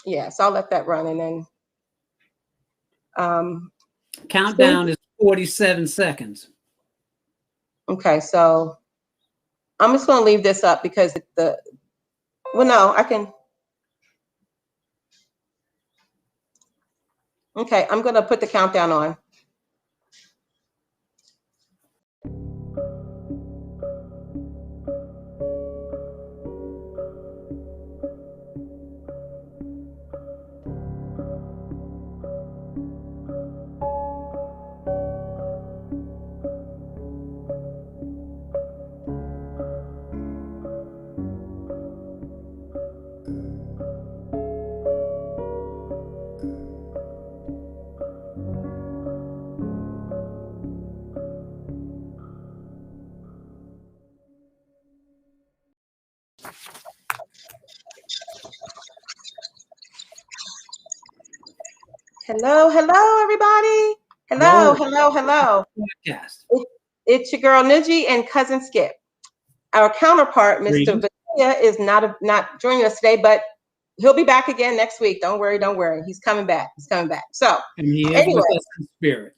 Yeah, so I'll let that run, and then countdown is 47 seconds. Okay, so I'm just going to leave this up because well, no, I can. Okay, I'm going to put the countdown on. Hello, hello, everybody. Hello. Yes. It's your girl Niji and cousin Skip. Our counterpart, Mr. Vadia, is not joining us today, but he'll be back again next week. Don't worry. He's coming back. So, and he is with us in spirit.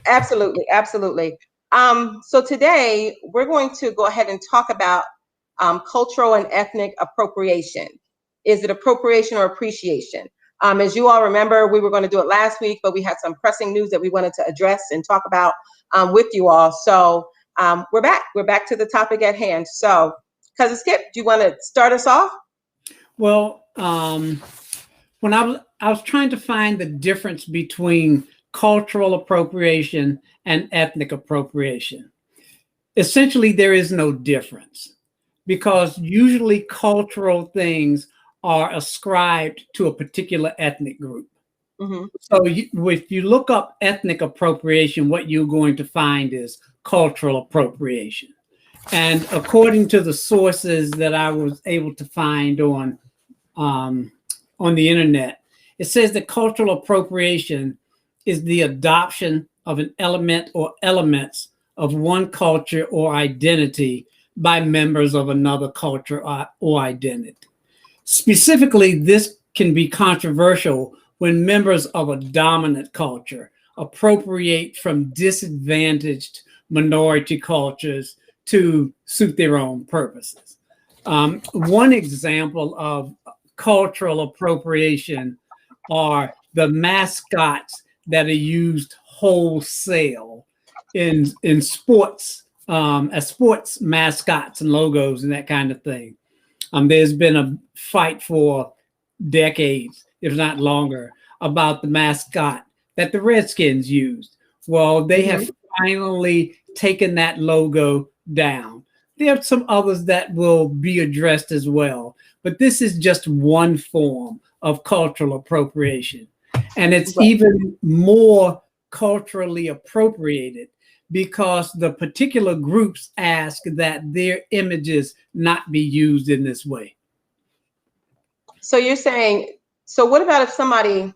Absolutely. So today we're going to go ahead and talk about cultural and ethnic appropriation. Is it appropriation or appreciation? As you all remember, we were going to do it last week, but we had some pressing news that we wanted to address and talk about with you all. So we're back. We're back to the topic at hand. So, cousin Skip, do you want to start us off? Well, when I was trying to find the difference between cultural appropriation and ethnic appropriation. Essentially, there is no difference because usually cultural things are ascribed to a particular ethnic group. Mm-hmm. So if you look up ethnic appropriation, what you're going to find is cultural appropriation. And according to the sources that I was able to find on the internet, it says that cultural appropriation is the adoption of an element or elements of one culture or identity by members of another culture or identity. Specifically, this can be controversial when members of a dominant culture appropriate from disadvantaged minority cultures to suit their own purposes. One example of cultural appropriation are the mascots that are used wholesale in sports, as sports mascots and logos and that kind of thing. There's been a fight for decades, if not longer, about the mascot that the Redskins used. Well, they have finally taken that logo down. There are some others that will be addressed as well, but this is just one form of cultural appropriation. And it's even more culturally appropriated because the particular groups ask that their images not be used in this way. So you're saying, so what about if somebody,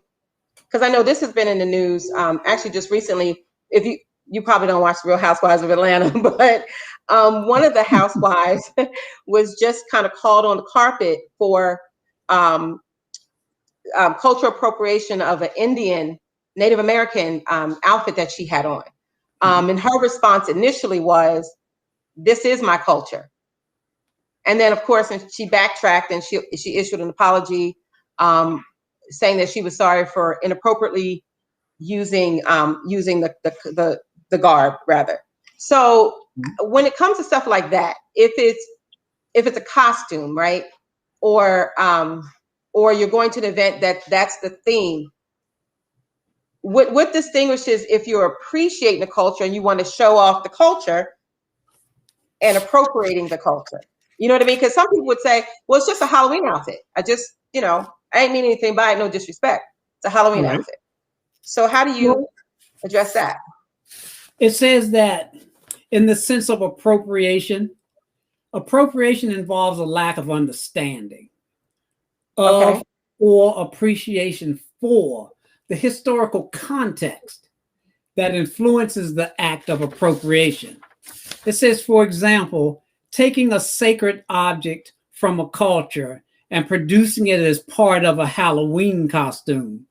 because I know this has been in the news, actually just recently, if you probably don't watch Real Housewives of Atlanta, but one of the housewives was just kind of called on the carpet for cultural appropriation of an Indian, Native American outfit that she had on. And her response initially was, "This is my culture." And then, of course, she backtracked and she issued an apology, saying that she was sorry for inappropriately using the garb, rather. So when it comes to stuff like that, if it's a costume, right, or you're going to an event that's the theme, what distinguishes if you're appreciating the culture and you want to show off the culture and appropriating the culture? You know what I mean? Because some people would say, well, it's just a Halloween outfit. I ain't mean anything by it, no disrespect. It's a Halloween outfit. So how do you address that? It says that in the sense of appropriation involves a lack of understanding of or appreciation for the historical context that influences the act of appropriation. It says, for example, taking a sacred object from a culture and producing it as part of a Halloween costume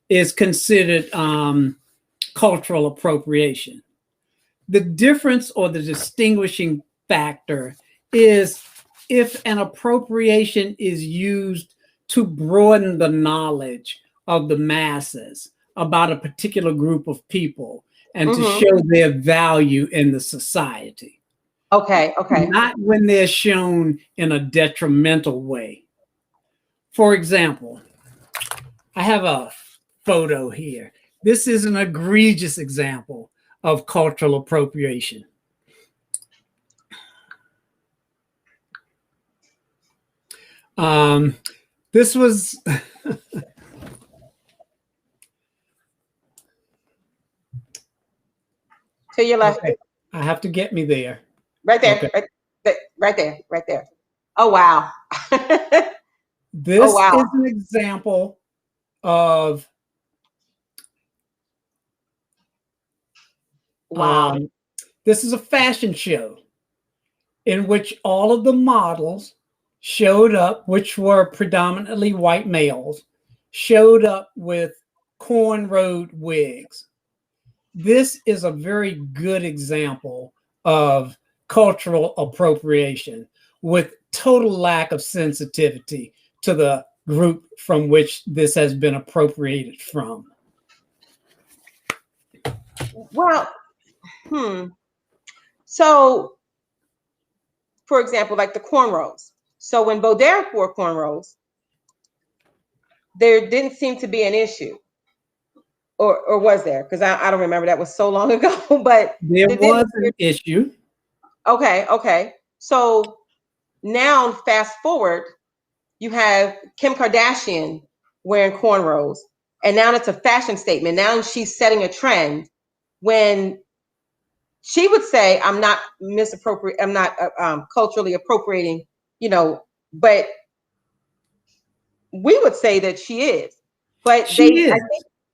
is considered cultural appropriation. The difference or the distinguishing factor is if an appropriation is used to broaden the knowledge of the masses about a particular group of people and to show their value in the society. Okay. Not when they're shown in a detrimental way. For example, I have a photo here. This is an egregious example of cultural appropriation. This was to your left. Okay. I have to get me there. Right there. Okay. Right there. Oh wow. This is an example of this is a fashion show in which all of the models showed up, which were predominantly white males, showed up with cornrowed wigs. This is a very good example of cultural appropriation with total lack of sensitivity to the group from which this has been appropriated from. Well, So, for example, like the cornrows. So when Baudelaire wore cornrows, there didn't seem to be an issue. Or was there? Because I don't remember. That was so long ago. But there was an issue. Okay. So now, fast forward, you have Kim Kardashian wearing cornrows, and now it's a fashion statement. Now she's setting a trend when she would say, "I'm not I'm not culturally appropriating," but we would say that she is. But I think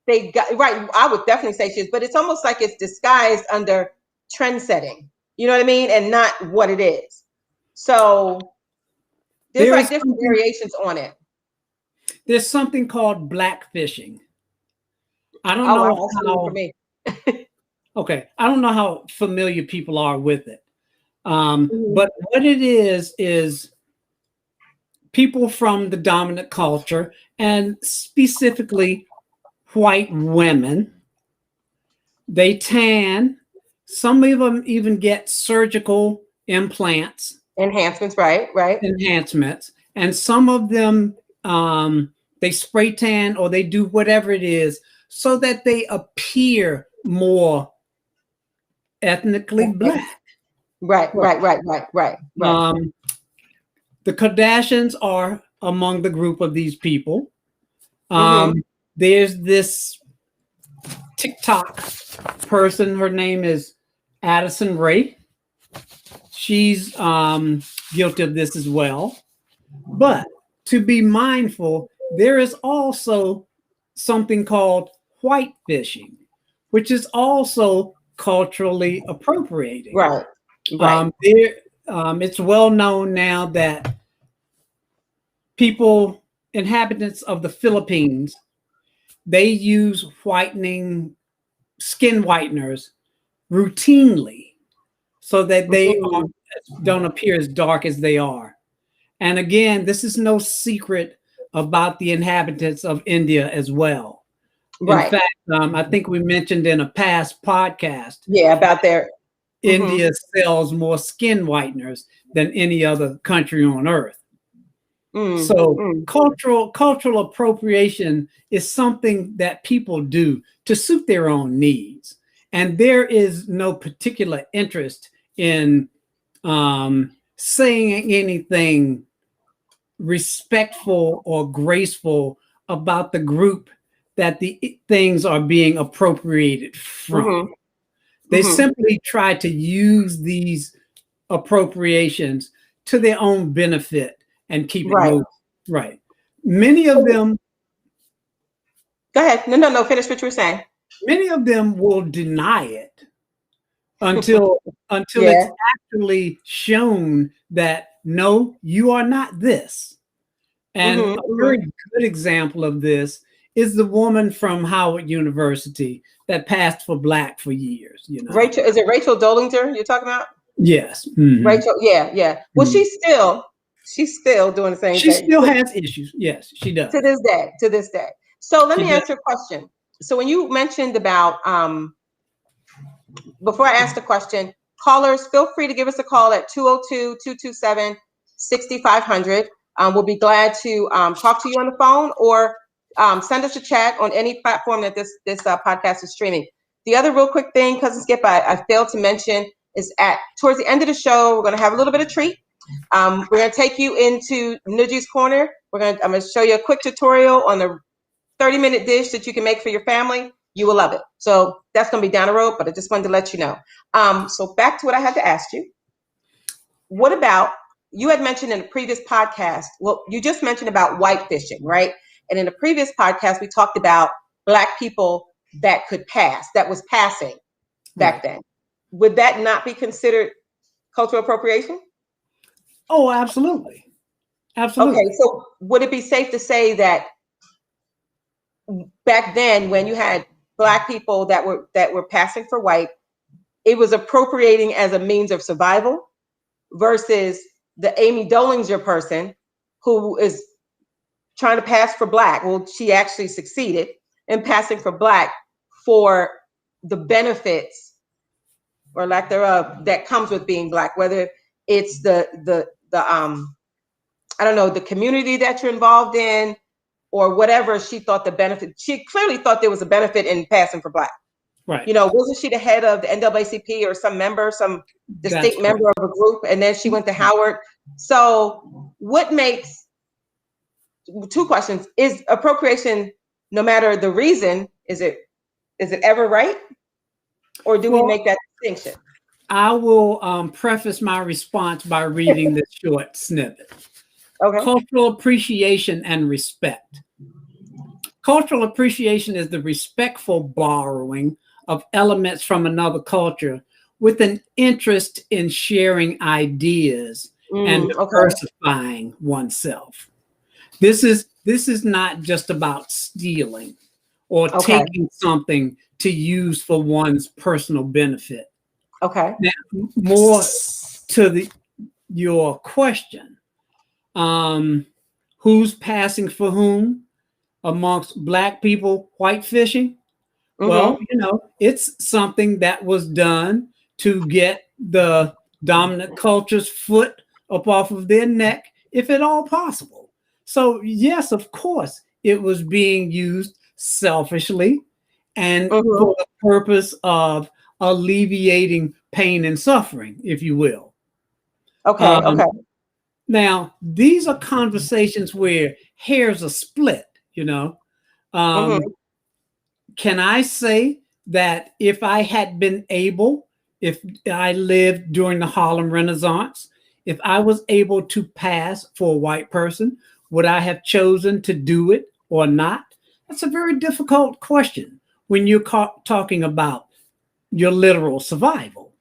they got right. I would definitely say she is, but it's almost like it's disguised under trend setting. You know what I mean? And not what it is. So there's like different variations on it. There's something called blackfishing. I don't know how. For me. Okay, I don't know how familiar people are with it, but what it is people from the dominant culture, and specifically white women, they tan. Some of them even get surgical enhancements, right? Enhancements, and some of them they spray tan or they do whatever it is so that they appear more ethnically black. Right. The Kardashians are among the group of these people. There's this TikTok person. Her name is Addison Rae. She's guilty of this as well. But to be mindful, there is also something called white fishing, which is also culturally appropriating. Right. It's well known now that inhabitants of the Philippines, they use skin whiteners routinely so that they don't appear as dark as they are. And again, this is no secret about the inhabitants of India as well. Right. In fact, I think we mentioned in a past podcast. Yeah, about their India sells more skin whiteners than any other country on earth. Cultural appropriation is something that people do to suit their own needs. And there is no particular interest in saying anything respectful or graceful about the group that the things are being appropriated from. They simply try to use these appropriations to their own benefit and keep it moving. Right. Many of them. Go ahead. No. Finish what you were saying. Many of them will deny it until it's actually shown that no, you are not this. And a very good example of this is the woman from Howard University that passed for Black for years. You know, Rachel, is it Rachel Dollinger you're talking about? yes, Rachel, yeah. Well, she's still doing the same she thing. still has issues. Yes, she does. To this day. So let She me does. ask you a question. So when you mentioned about before I ask the question, callers, feel free to give us a call at 202-227-6500. We'll be glad to talk to you on the phone, or send us a chat on any platform that this podcast is streaming. The other real quick thing, Cousin Skip, I failed to mention, is towards the end of the show, we're going to have a little bit of treat. We're going to take you into Nuji's Corner. I'm going to show you a quick tutorial on the 30-minute dish that you can make for your family. You will love it. So that's going to be down the road, but I just wanted to let you know. So back to what I had to ask you. What about, you had mentioned in a previous podcast, well, you just mentioned about white fishing, right? And in the previous podcast, we talked about Black people that could pass, that was passing back then. Would that not be considered cultural appropriation? Oh, absolutely. Absolutely. Okay, so would it be safe to say that back then, when you had Black people that were passing for white, it was appropriating as a means of survival, versus the Amy Dollinger person who is trying to pass for Black? Well, she actually succeeded in passing for Black for the benefits, or lack thereof, that comes with being Black, whether it's the I don't know, the community that you're involved in, or whatever. She thought the benefit, she clearly thought there was a benefit in passing for Black. Right. You know, wasn't she the head of the NAACP or some distinct member of a group? And then she went to Howard. So what makes, two questions, is appropriation, no matter the reason, is it ever right? Or do we make that distinction? I will preface my response by reading this short snippet. Okay. Cultural appreciation and respect. Cultural appreciation is the respectful borrowing of elements from another culture with an interest in sharing ideas and diversifying oneself. This is not just about stealing or taking something to use for one's personal benefit. Okay. Now, more to your question, who's passing for whom amongst Black people white fishing? Well, you know, it's something that was done to get the dominant culture's foot up off of their neck, if at all possible. So yes, of course, it was being used selfishly and for the purpose of alleviating pain and suffering, if you will. Okay. Now, these are conversations where hairs are split, you know. Can I say that if I had been able, if I lived during the Harlem Renaissance, if I was able to pass for a white person, would I have chosen to do it or not? That's a very difficult question when you're talking about your literal survival.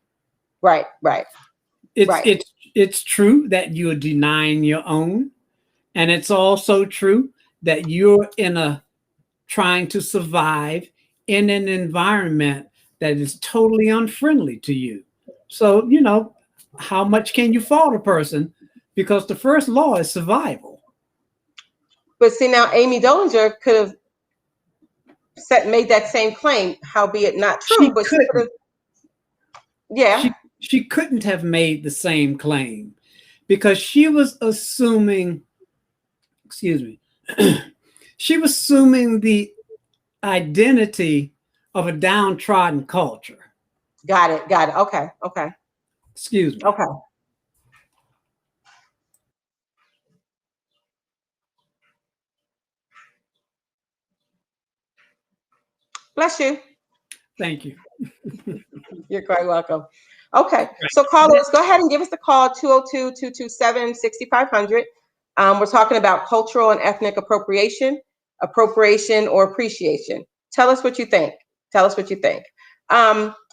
Right. It's true that you're denying your own, and it's also true that you're trying to survive in an environment that is totally unfriendly to you. So, you know, how much can you fault a person? Because the first law is survival. But see, now Amy Dollinger could have made that same claim, howbeit not true, she could have. Yeah. She couldn't have made the same claim because she was assuming, she was assuming the identity of a downtrodden culture. Got it. Okay. Excuse me. Okay. Bless you. Thank you. You're quite welcome. Okay. So callers, go ahead and give us the call, 202-227-6500. We're talking about cultural and ethnic appropriation or appreciation. Tell us what you think.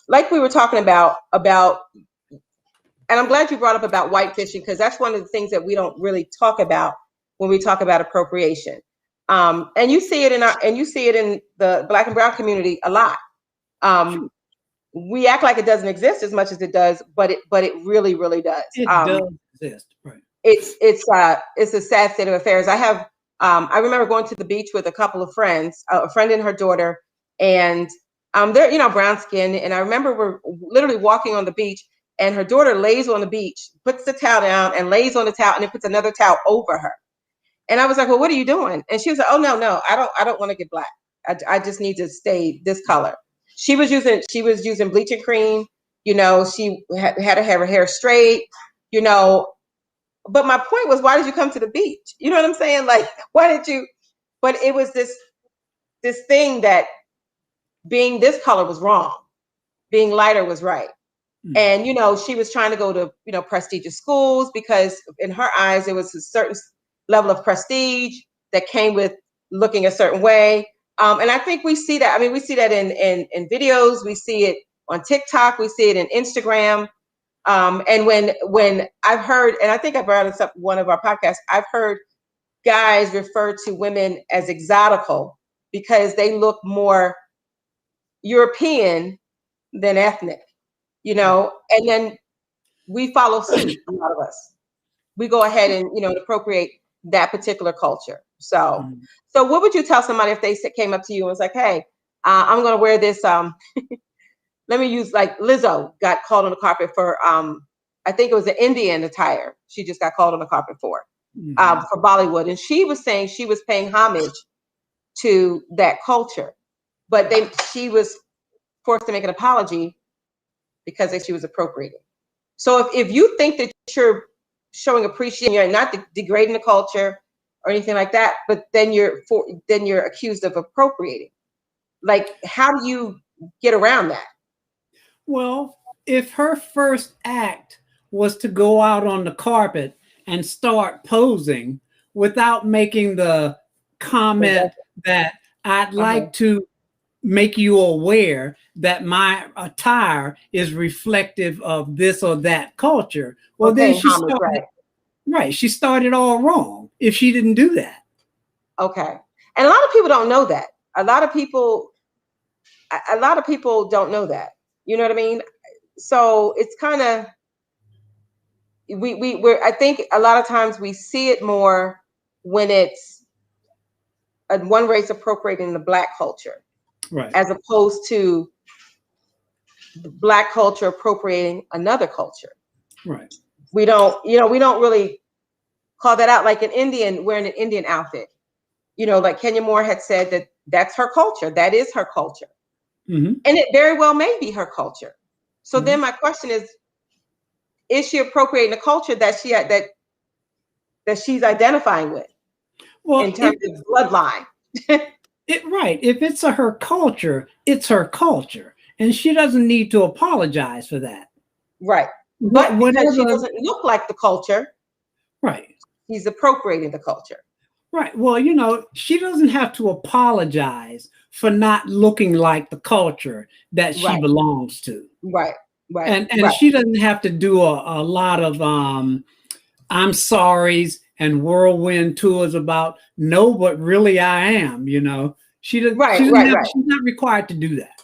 Like we were talking about, and I'm glad you brought up about white fishing, because that's one of the things that we don't really talk about when we talk about appropriation. And you see it in the Black and Brown community a lot. We act like it doesn't exist as much as it does, but it really, really does. It does exist, right? It's a sad state of affairs. I remember going to the beach with a couple of friends, a friend and her daughter, and they're, you know, brown skin. And I remember we're literally walking on the beach, and her daughter lays on the beach, puts the towel down and lays on the towel, and then puts another towel over her. And I was like, well, what are you doing? And she was like, oh, no, I don't want to get black. I just need to stay this color. She was using bleaching cream, you know, she had to have her hair straight, you know. But my point was, why did you come to the beach? You know what I'm saying? Like, why did you? But it was this thing that being this color was wrong, being lighter was right. Mm-hmm. And, you know, she was trying to go to, you know, prestigious schools because in her eyes, there was a certain level of prestige that came with looking a certain way. And I think we see that. I mean, we see that in videos. We see it on TikTok. We see it in Instagram. And when I've heard, and I think I brought this up in one of our podcasts, I've heard guys refer to women as exotical because they look more European than ethnic, you know, and then we follow suit, a lot of us. We go ahead and, you know, appropriate that particular culture. So what would you tell somebody if they came up to you and was like, hey, I'm going to wear this, let me use, like, Lizzo got called on the carpet for, I think it was an Indian attire. She just got called on the carpet for Bollywood. And she was saying she was paying homage to that culture, but she was forced to make an apology because she was appropriating. So if you think that you're showing appreciation, you're not degrading the culture or anything like that, but then you're accused of appropriating. Like, how do you get around that? Well, if her first act was to go out on the carpet and start posing without making the comment that I'd like to make you aware that my attire is reflective of this or that culture, well, then she started all wrong if she didn't do that. Okay. And a lot of people don't know that. A lot of people don't know that. You know what I mean? So it's kind of, I think a lot of times we see it more when it's one race appropriating the Black culture, right, as opposed to the Black culture appropriating another culture. Right. We don't really call that out, like an Indian wearing an Indian outfit. You know, like Kenya Moore had said that's her culture. That is her culture. Mm-hmm. And it very well may be her culture. So then my question is she appropriating a culture that she's identifying with? Well, in terms of bloodline. Right. If it's her culture, it's her culture. And she doesn't need to apologize for that. Right. But because she doesn't look like the culture. Right. He's appropriating the culture. Right. Well, you know, she doesn't have to apologize for not looking like the culture that she belongs to. Right. Right. And she doesn't have to do a lot of I'm sorry's and whirlwind tours about no, but really I am, you know. She doesn't she's not required to do that.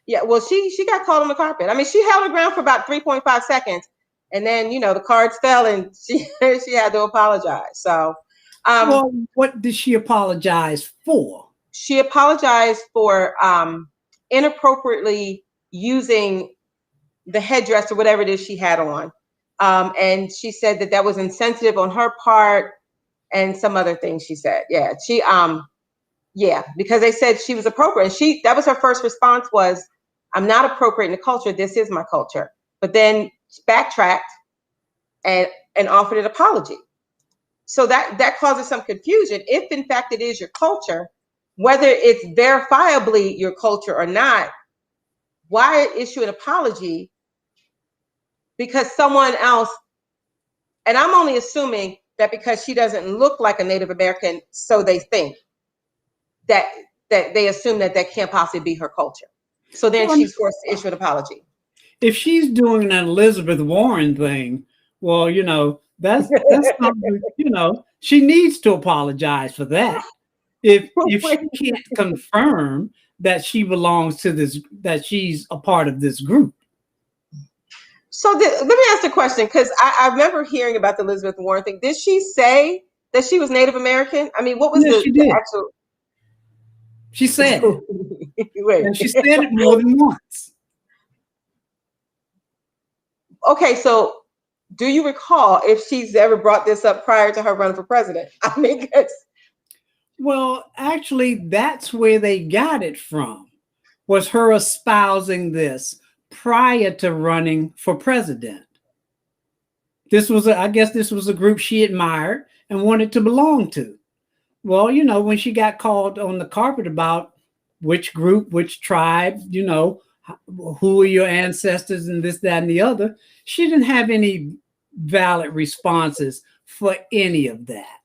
Yeah, well, she got called on the carpet. I mean, she held her ground for about 3.5 seconds, and then, you know, the cards fell and she had to apologize. So well, what did she apologize for? She apologized for inappropriately using the headdress or whatever it is she had on. And she said that was insensitive on her part and some other things she said. Yeah, because they said she was appropriate. That was her first response was, I'm not appropriating the culture. This is my culture. But then backtracked and offered an apology. So that causes some confusion. If in fact it is your culture, whether it's verifiably your culture or not, why issue an apology? Because someone else, and I'm only assuming that because she doesn't look like a Native American, so they think that they assume that can't possibly be her culture. So then she's forced to issue an apology. If she's doing an Elizabeth Warren thing, well, you know, That's something, she needs to apologize for that. If she can't confirm that she belongs to this, that she's a part of this group. So let me ask a question, because I remember hearing about the Elizabeth Warren thing. Did she say that she was Native American? I mean, what was Yes, she the did. actual? She said it. Wait. And she said it more than once. Okay, so do you recall if she's ever brought this up prior to her running for president? I mean, well, actually, that's where they got it from, was her espousing this prior to running for president. I guess this was a group she admired and wanted to belong to. Well, when she got called on the carpet about which group, which tribe, who are your ancestors and this, that, and the other, she didn't have any valid responses for any of that,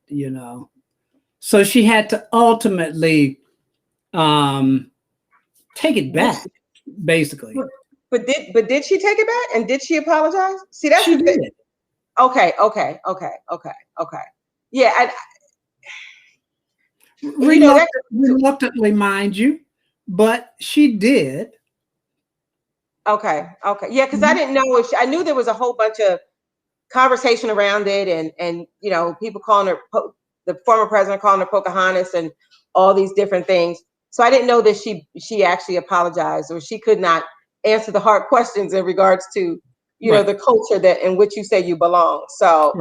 So she had to ultimately take it back, basically. But did she take it back, and did she apologize? See, that's she the did. thing. Okay. Yeah, reluctantly, mind you, but she did. Okay. Yeah, because I didn't know I knew there was a whole bunch of conversation around it, and people calling her, the former president calling her Pocahontas, and all these different things. So I didn't know that she actually apologized, or she could not answer the hard questions in regards to the culture that in which you say you belong. So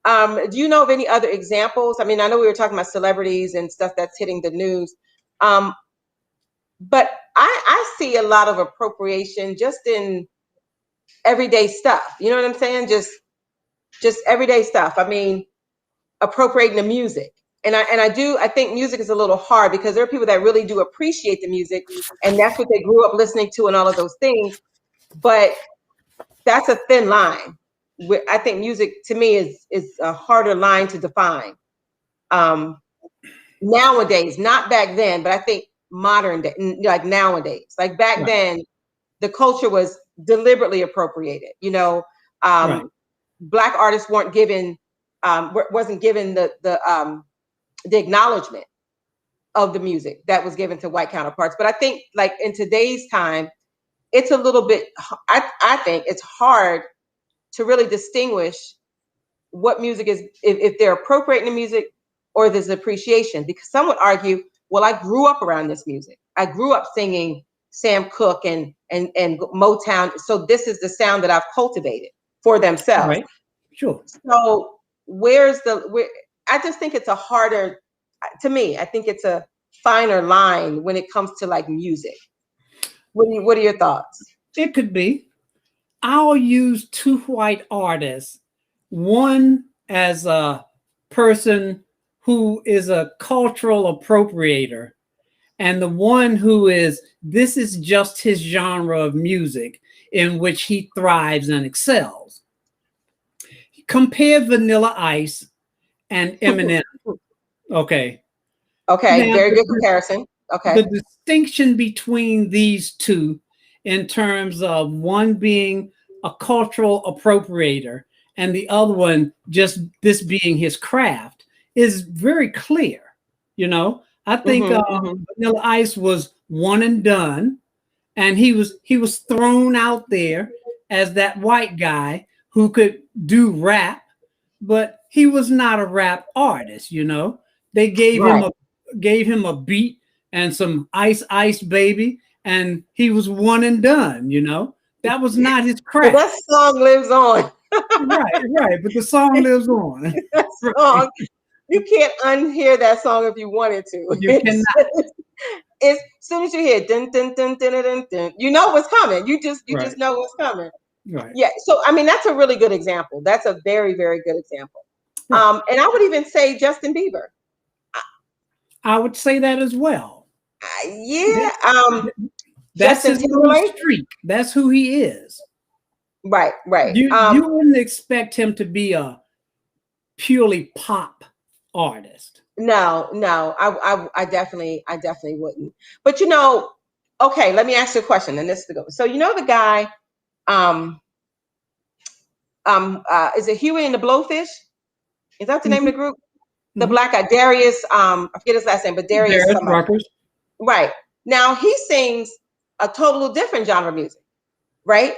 do you know of any other examples? I mean, I know we were talking about celebrities and stuff that's hitting the news, but I see a lot of appropriation just in everyday stuff. You know what I'm saying? Just everyday stuff. I mean, appropriating the music. And I think music is a little hard, because there are people that really do appreciate the music, and that's what they grew up listening to and all of those things. But that's a thin line. I think music, to me, is a harder line to define. Nowadays, not back then, but I think modern day, like nowadays, like back then, the culture was deliberately appropriated. Black artists weren't given, wasn't given the acknowledgement of the music that was given to white counterparts. But I think, like, in today's time, it's a little bit, I think it's hard to really distinguish what music is, if they're appropriating the music or there's appreciation. Because some would argue, well, I grew up around this music. I grew up singing Sam Cooke and Motown. So this is the sound that I've cultivated for themselves. Right. Sure. So I just think it's a harder, to me, I think it's a finer line when it comes to like music. What are your thoughts? It could be. I'll use two white artists, one as a person who is a cultural appropriator, and the one who this is just his genre of music in which he thrives and excels. Compare Vanilla Ice and Eminem. Okay. Okay, now, very good comparison. Okay. The distinction between these two, in terms of one being a cultural appropriator and the other one just this being his craft, is very clear. I think Vanilla Ice was one and done, and he was thrown out there as that white guy who could do rap, but he was not a rap artist. They gave him a beat and some Ice Baby, and he was one and done. That was not his craft. Well, that song lives on. right, but the song lives on. That song, you can't unhear that song if you wanted to. You cannot. As soon as you hear dun dun dun dun dun dun, you know what's coming. You just know what's coming. Right. Yeah. So I mean, that's a really good example. That's a very, very good example. Right. And I would even say Justin Bieber. I would say that as well. Yeah. That's his streak. That's who he is. Right. You wouldn't expect him to be a purely pop artist. No. I definitely wouldn't. But okay, let me ask you a question. And this is the go. So the guy, is it Huey and the Blowfish? Is that the name of the group? The Mhm. black guy, Darius, I forget his last name, but Darius Darius somebody. Ruckers. Right. Now he sings a total different genre of music, right?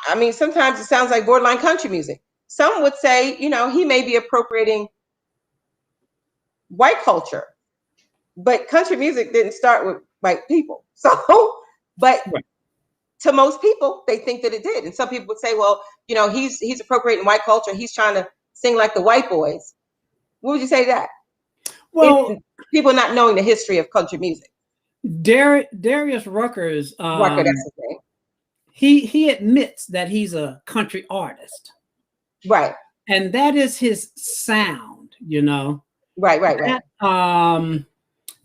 I mean, sometimes it sounds like borderline country music. Some would say, you know, he may be appropriating white culture, but country music didn't start with white people. So, but Right. to most people, they think that it did. And some people would say, well, you know, he's appropriating white culture. He's trying to sing like the white boys. What would you say to that? Well, People not knowing the history of country music. Darius Ruckers, Rucker, that's his name. he admits that he's a country artist, Right. and that is his sound. You know, Right.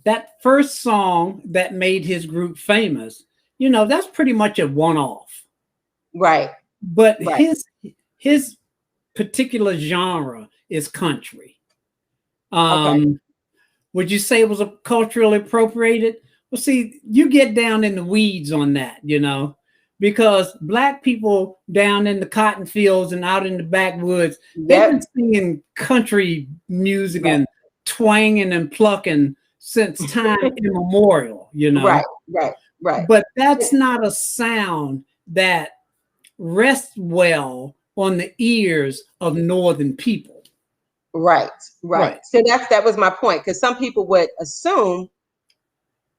that first song that made his group famous, you know, that's pretty much a one-off. Right. But Right. his particular genre is country. Okay. Would you say it was a culturally appropriated? Well, see, you get down in the weeds on that, you know, because black people down in the cotton fields and out in the backwoods, they've been singing country music Right. and twanging and plucking since time immemorial, you know. Right. But that's not a sound that rests well on the ears of northern people. Right. So that was my point, because some people would assume,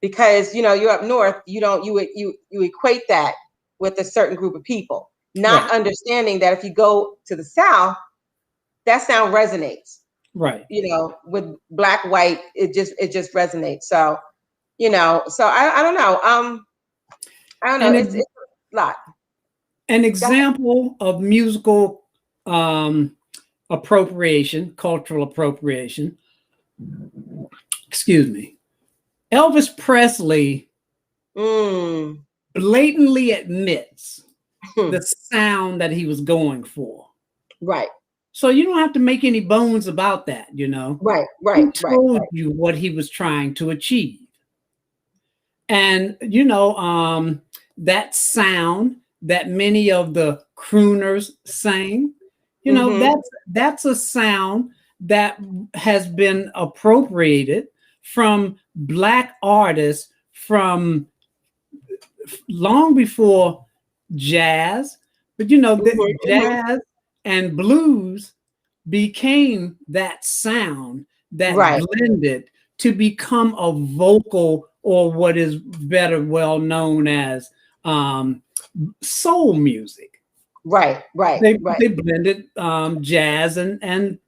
because you know you're up north, you equate that with a certain group of people, not understanding that if you go to the south, that sound resonates. Right. You know, with black, white, it just resonates. So, you know, so I don't know. I don't know. It's a lot. An example of musical appropriation, cultural appropriation. Excuse me. Elvis Presley blatantly admits the sound that he was going for. Right. So you don't have to make any bones about that, you know. Right. He told you what he was trying to achieve. And, you know, that sound that many of the crooners sang, you know, that's a sound that has been appropriated from black artists from long before jazz. But, you know, jazz and blues became that sound that blended to become a vocal, or what is better well known as soul music. Right. They blended jazz and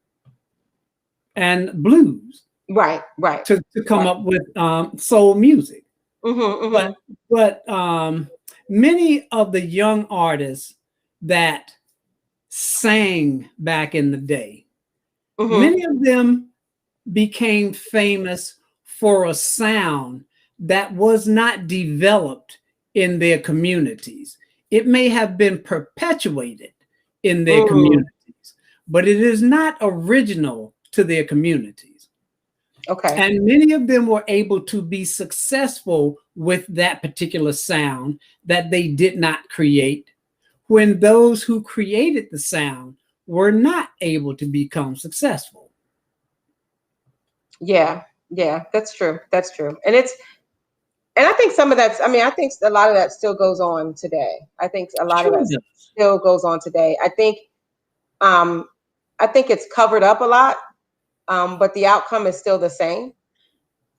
blues. Right. To come up with soul music. But many of the young artists that sang back in the day, many of them became famous for a sound that was not developed in their communities. It may have been perpetuated in their communities, but it is not original to their communities. Okay. And many of them were able to be successful with that particular sound that they did not create, when those who created the sound were not able to become successful. Yeah, that's true. And I think some of that's, I mean, I think a lot of that still goes on today. I think a lot of that still goes on today. I think it's covered up a lot, but the outcome is still the same,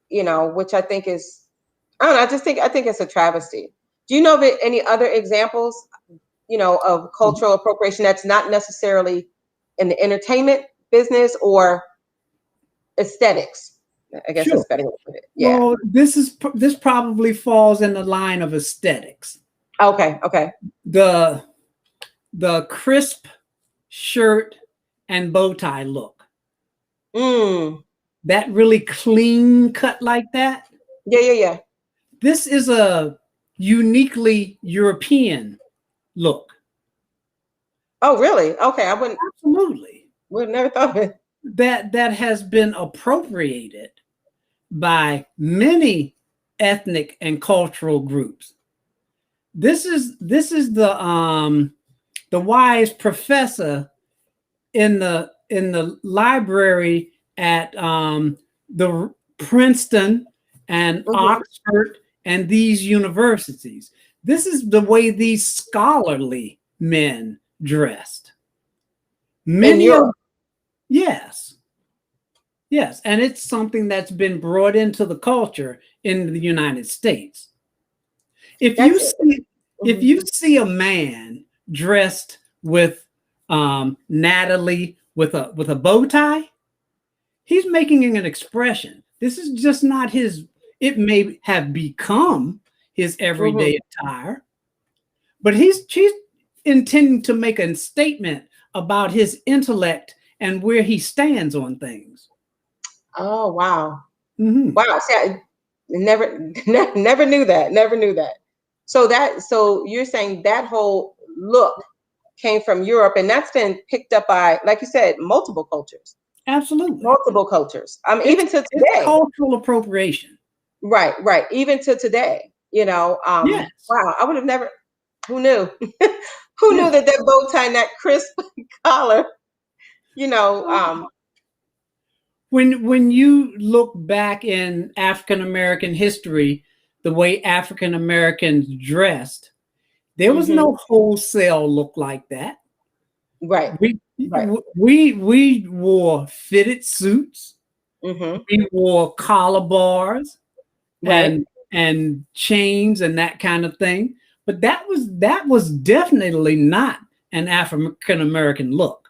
you know, which I think is, I don't know, I think it's a travesty. Do you know of any other examples, you know, of cultural appropriation that's not necessarily in the entertainment business or aesthetics? I guess that's better way to put it. Yeah. Well, this probably falls in the line of aesthetics. Okay. The crisp shirt and bow tie look. That really clean cut like that. Yeah. This is a uniquely European look. Oh, really? Okay, I wouldn't. Absolutely. Would never thought of it. That has been appropriated by many ethnic and cultural groups. This is the the wise professor in the library at the Princeton and Mhm. Oxford and these universities. This is the way these scholarly men dressed. In Many of Europe. yes, yes, and it's something that's been brought into the culture in the United States. If you That's it. see if Mhm. you see a man dressed with Natalie with a bow tie, he's making an expression. This is just not his. It may have become his Mhm. everyday attire, but she's intending to make a statement about his intellect and where he stands on things. Oh, wow. Mm-hmm. Wow. See, I never, never knew that. Never knew that. So you're saying that whole look came from Europe, and that's been picked up by, like you said, multiple cultures. Absolutely, Multiple cultures. it's Even to it's today. cultural appropriation. Right, right. Even to today. Yes, Wow, I would have never, who knew? Who knew yeah. that that bow tie and that crisp collar, you know, um, When you look back in African American history, the way African Americans dressed, there was mhm, no wholesale look like that. right, We right. we wore fitted suits, Mhm, we wore collar bars right. and chains and that kind of thing. But that was definitely not an African American look.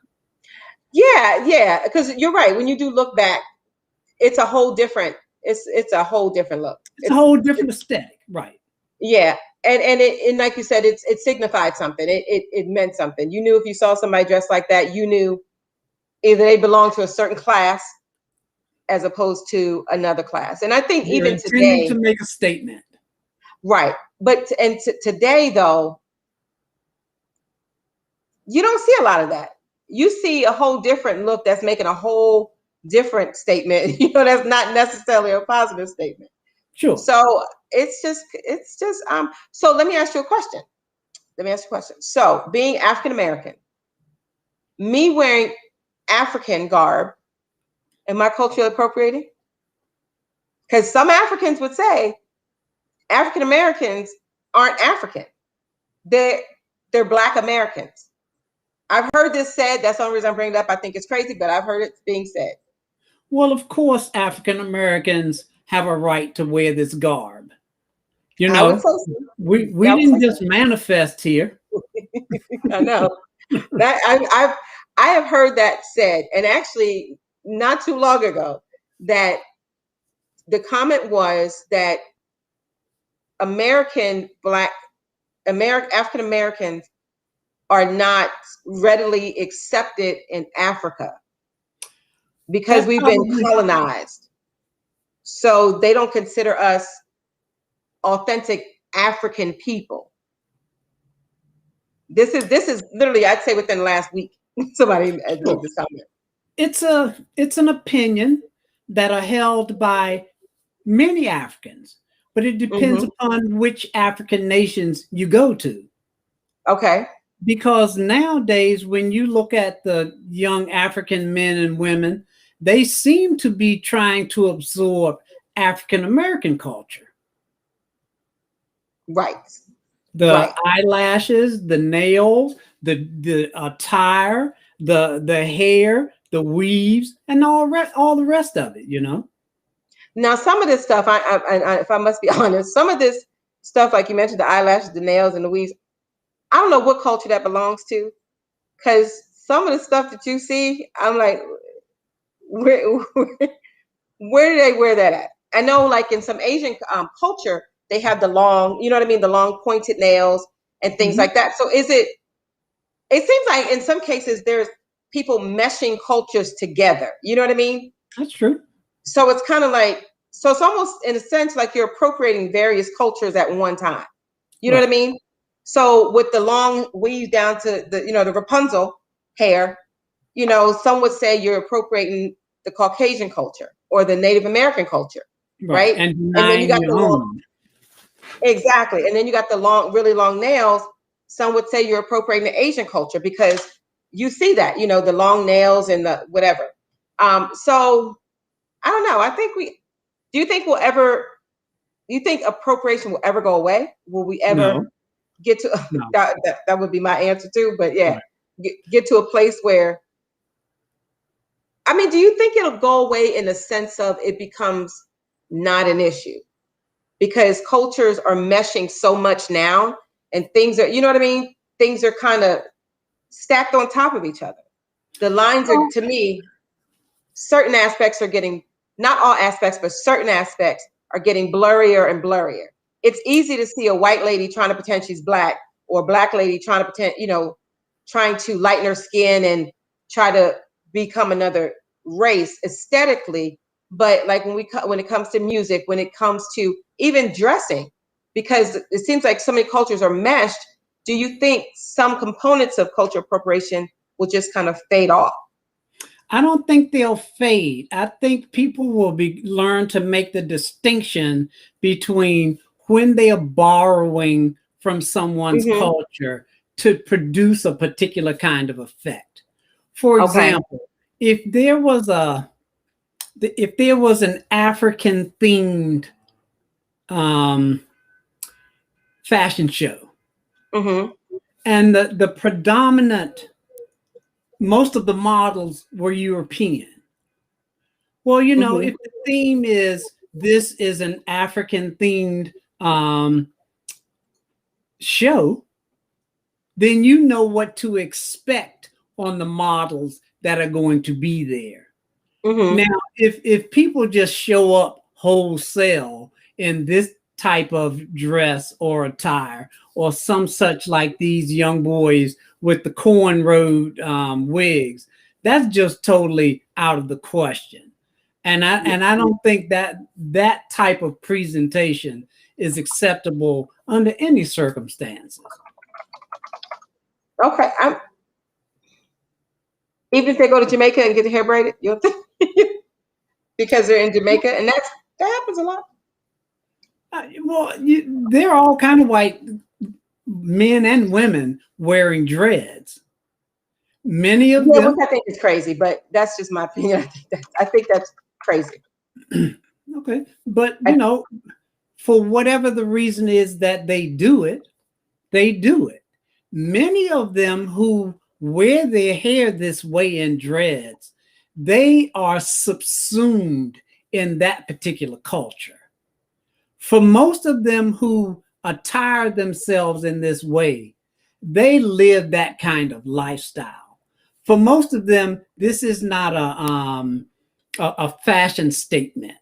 Yeah, yeah, because you're right. When you do look back, it's a whole different, it's a whole different look. It's a whole different aesthetic, right? Yeah. And like you said, it signified something. It meant something. You knew if you saw somebody dressed like that, you knew either they belonged to a certain class as opposed to another class. And I think They're even intending to today, make a statement. right. Today though, you don't see a lot of that. You see a whole different look that's making a whole different statement, that's not necessarily a positive statement. Sure. So so let me ask you a question. So being African American, me wearing African garb, am I culturally appropriating? Because some Africans would say African Americans aren't African. They're they're Black Americans. I've heard this said. That's the only reason I'm bringing it up. I think it's crazy, but I've heard it being said. Well, of course, African Americans have a right to wear this garb. You I would know, say so. Yeah, we I would say didn't just manifest here. so. I know that I have heard that said, and actually not too long ago, that the comment was that American Black American African Americans are not readily accepted in Africa because That we've been probably colonized. So they don't consider us authentic African people. This is literally, I'd say, within the last week. Somebody has made sure. this comment. It's an opinion that are held by many Africans, but it depends Hmm. upon which African nations you go to. Okay. Because nowadays, when you look at the young African men and women, they seem to be trying to absorb African American culture. Right. The Right. eyelashes, the nails, the attire, the hair, the weaves, and all the rest of it. Now, some of this stuff, if I must be honest, some of this stuff, like you mentioned, the eyelashes, the nails, and the weaves, I don't know what culture that belongs to, because some of the stuff that you see, I'm like, where, where do they wear that at? I know, like in some Asian culture, they have the long, you know what I mean, the long pointed nails and things Mhm. like that. So is it? It seems like in some cases there's people meshing cultures together. You know what I mean? That's true. So it's kind of like, so it's almost in a sense like you're appropriating various cultures at one time. You know what Right. I mean? So with the long weave down to the Rapunzel hair, some would say you're appropriating the Caucasian culture or the Native American culture, Right. right? And And then you denying got your the long, own. exactly. And then you got the long, really long nails. some would say you're appropriating the Asian culture because you see that, the long nails and the whatever. So I don't know. Do you think appropriation will ever go away? Will we ever No, get to, no. that would be my answer too, but yeah, Right. get to a place where, do you think it'll go away in the sense of it becomes not an issue? Because cultures are meshing so much now and things are, you know what I mean? Things are kind of stacked on top of each other. The lines are, to me, certain aspects are getting, not all aspects, but certain aspects are getting blurrier and blurrier. It's easy to see a white lady trying to pretend she's black, or a black lady trying to pretend, trying to lighten her skin and try to become another race aesthetically. But like when it comes to music, when it comes to even dressing, because it seems like so many cultures are meshed, do you think some components of cultural appropriation will just kind of fade off? I don't think they'll fade. I think people will learn to make the distinction between when they are borrowing from someone's Mm-hmm. culture to produce a particular kind of effect. For Okay. example, if there was an African themed fashion show, Mm-hmm. and the predominant, most of the models were European. Well, Mm-hmm. if the theme is this is an African themed show, then you know what to expect on the models that are going to be there. Mm-hmm. Now, if people just show up wholesale in this type of dress or attire, or some such like these young boys with the cornrowed wigs, that's just totally out of the question. And I don't think that type of presentation is acceptable under any circumstances. Okay. Even if they go to Jamaica and get their hair braided, you'll think because they're in Jamaica, and that happens a lot. Well, there are all kind of white men and women wearing dreads. Many of them. Which I think is crazy, but that's just my opinion. I think that's crazy. Okay, but for whatever the reason is that they do it, they do it. Many of them who wear their hair this way in dreads, they are subsumed in that particular culture. For most of them who attire themselves in this way, they live that kind of lifestyle. For most of them, this is not a fashion statement.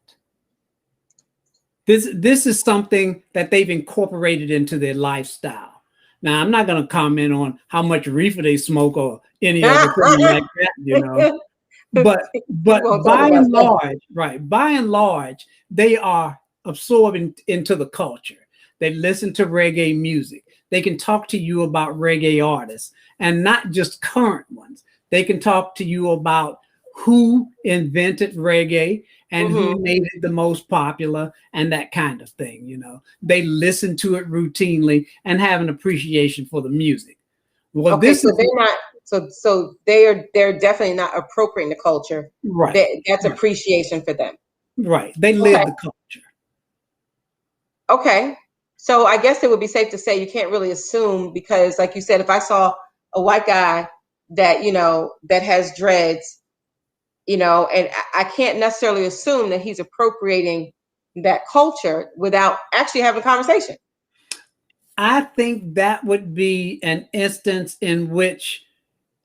This is something that they've incorporated into their lifestyle. Now, I'm not going to comment on how much reefer they smoke or any other thing like that, But by and large, right? By and large, they are absorbed into the culture. They listen to reggae music. They can talk to you about reggae artists, and not just current ones. They can talk to you about who invented reggae and who made it the most popular and that kind of thing. They listen to it routinely and have an appreciation for the music. Well, okay, so they're not. So they're definitely not appropriating the culture. Right. That's appreciation for them. Right. They live the culture. Okay. So I guess it would be safe to say you can't really assume, because like you said, if I saw a white guy that, that has dreads, and I can't necessarily assume that he's appropriating that culture without actually having a conversation. I think that would be an instance in which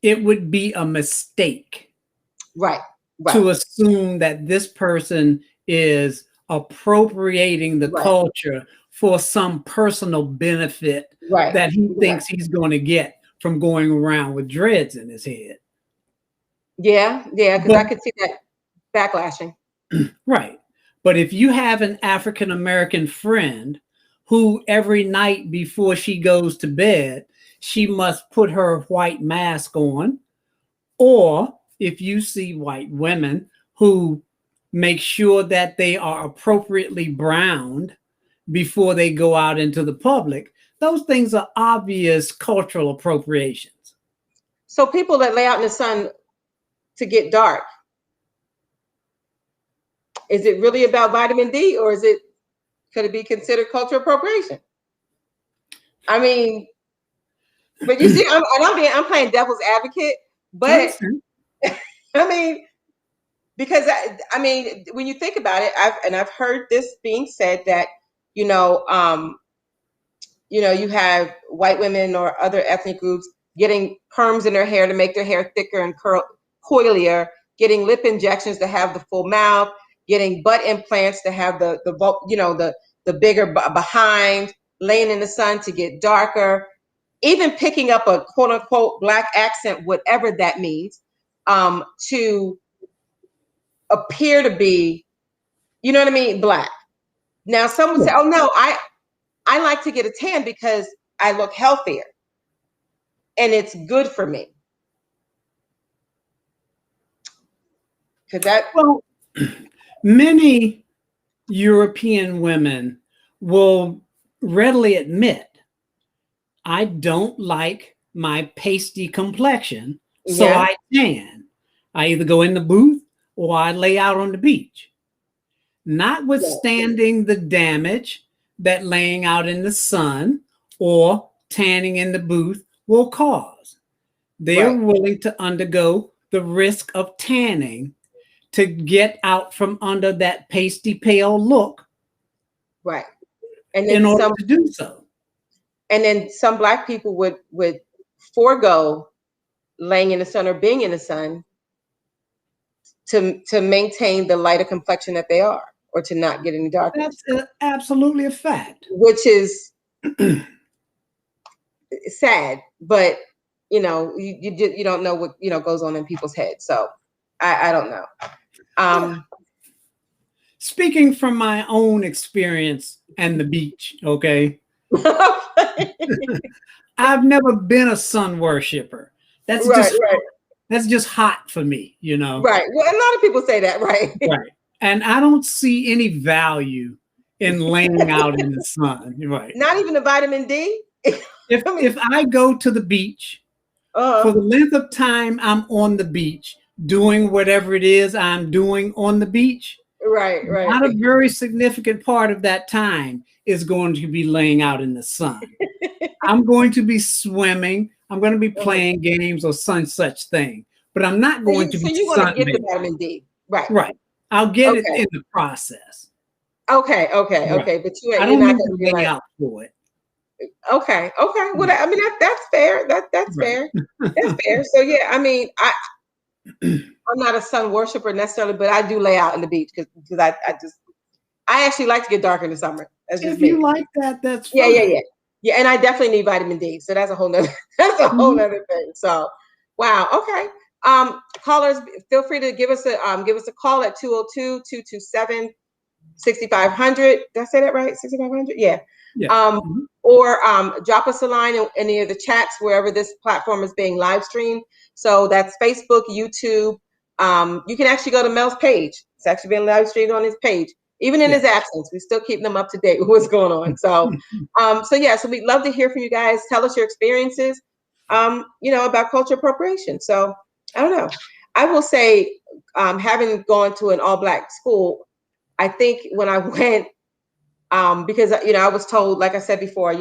it would be a mistake. Right. To assume that this person is appropriating the culture for some personal benefit that he thinks he's going to get from going around with dreads in his head. Yeah, because I could see that backlashing. Right. But if you have an African American friend who every night before she goes to bed, she must put her white mask on, or if you see white women who make sure that they are appropriately browned before they go out into the public, those things are obvious cultural appropriations. So people that lay out in the sun to get dark, is it really about vitamin D, or could it be considered cultural appropriation? I mean, but you see, I'm playing devil's advocate, but I mean, because I mean, when you think about it, I've heard this being said that, you know, you have white women or other ethnic groups getting perms in their hair to make their hair thicker and coilier, getting lip injections to have the full mouth, getting butt implants to have the bigger behind, laying in the sun to get darker, even picking up a quote unquote Black accent, whatever that means, to appear to be, you know what I mean, Black. Now, some would say, oh no, I like to get a tan because I look healthier and it's good for me. Well, many European women will readily admit, I don't like my pasty complexion, so I tan. I either go in the booth or I lay out on the beach. Notwithstanding the damage that laying out in the sun or tanning in the booth will cause, they're willing to undergo the risk of tanning to get out from under that pasty pale look. Right. And then in order to do so. And then some Black people would forego laying in the sun or being in the sun to maintain the lighter complexion that they are, or to not get any darker. That's absolutely a fact. Which is sad, but you know, you don't know what goes on in people's heads. So I don't know. Speaking from my own experience and the beach, okay. I've never been a sun worshiper. That's that's just hot for me, you know. Right. Well, a lot of people say that, right? Right. And I don't see any value in laying out in the sun. Right. Not even the vitamin D. If I go to the beach for the length of time I'm on the beach doing whatever it is I'm doing on the beach, right. Not a very significant part of that time is going to be laying out in the sun. I'm going to be swimming. I'm going to be playing games or some such thing, but I'm not going to be. So you want to get the vitamin D, right? Right. I'll get it in the process. Okay. But I don't need to lay out for it. Okay. Well, I mean that's fair. That's fair. That's fair. So yeah, I mean, I'm not a sun worshiper necessarily, but I do lay out in the beach because I actually like to get dark in the summer. If you like that, that's fine. Yeah, and I definitely need vitamin D. So that's a whole nother thing. So wow, okay. Callers, feel free to give us a call at 202-227-6500. Did I say that right? 6500? Yeah. Or drop us a line in any of the chats wherever this platform is being live streamed. So that's Facebook, YouTube. You can actually go to Mel's page. It's actually being live streamed on his page. Even in his absence, we still keep them up to date with what's going on. So, so we'd love to hear from you guys. Tell us your experiences, about cultural appropriation. So, I don't know. I will say, having gone to an all-Black school, I think when I went, because I was told, like I said before,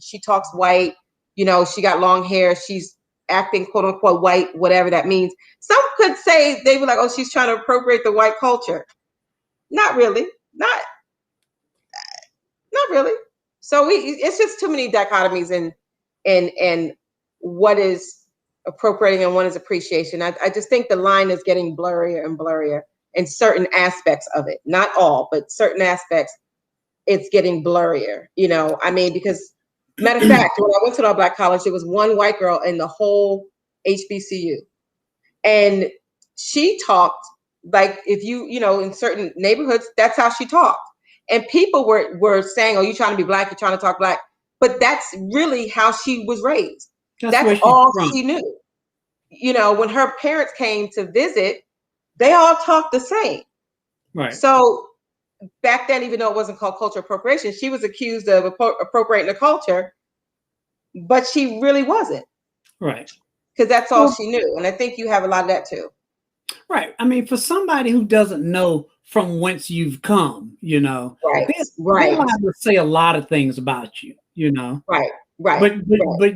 she talks white, she got long hair, she's acting quote unquote white, whatever that means. Some could say they were like, oh, she's trying to appropriate the white culture. Not really. Not really. So it's just too many dichotomies in what is appropriating and what is appreciation. I just think the line is getting blurrier and blurrier in certain aspects of it. Not all, but certain aspects, it's getting blurrier. I mean, because matter of fact, when I went to the all-Black college, there was one white girl in the whole HBCU. And she talked like if in certain neighborhoods, that's how she talked. And people were saying, oh, you're trying to be Black, you're trying to talk Black. But that's really how she was raised. That's all she knew. When her parents came to visit, they all talked the same. Right. So back then, even though it wasn't called cultural appropriation, she was accused of appropriating the culture but she really wasn't, Right. because that's all Well, she knew. And I think you have a lot of that too. right. I mean, for somebody who doesn't know from whence you've come, Right, they're right, liable to say a lot of things about you, right, right, but right,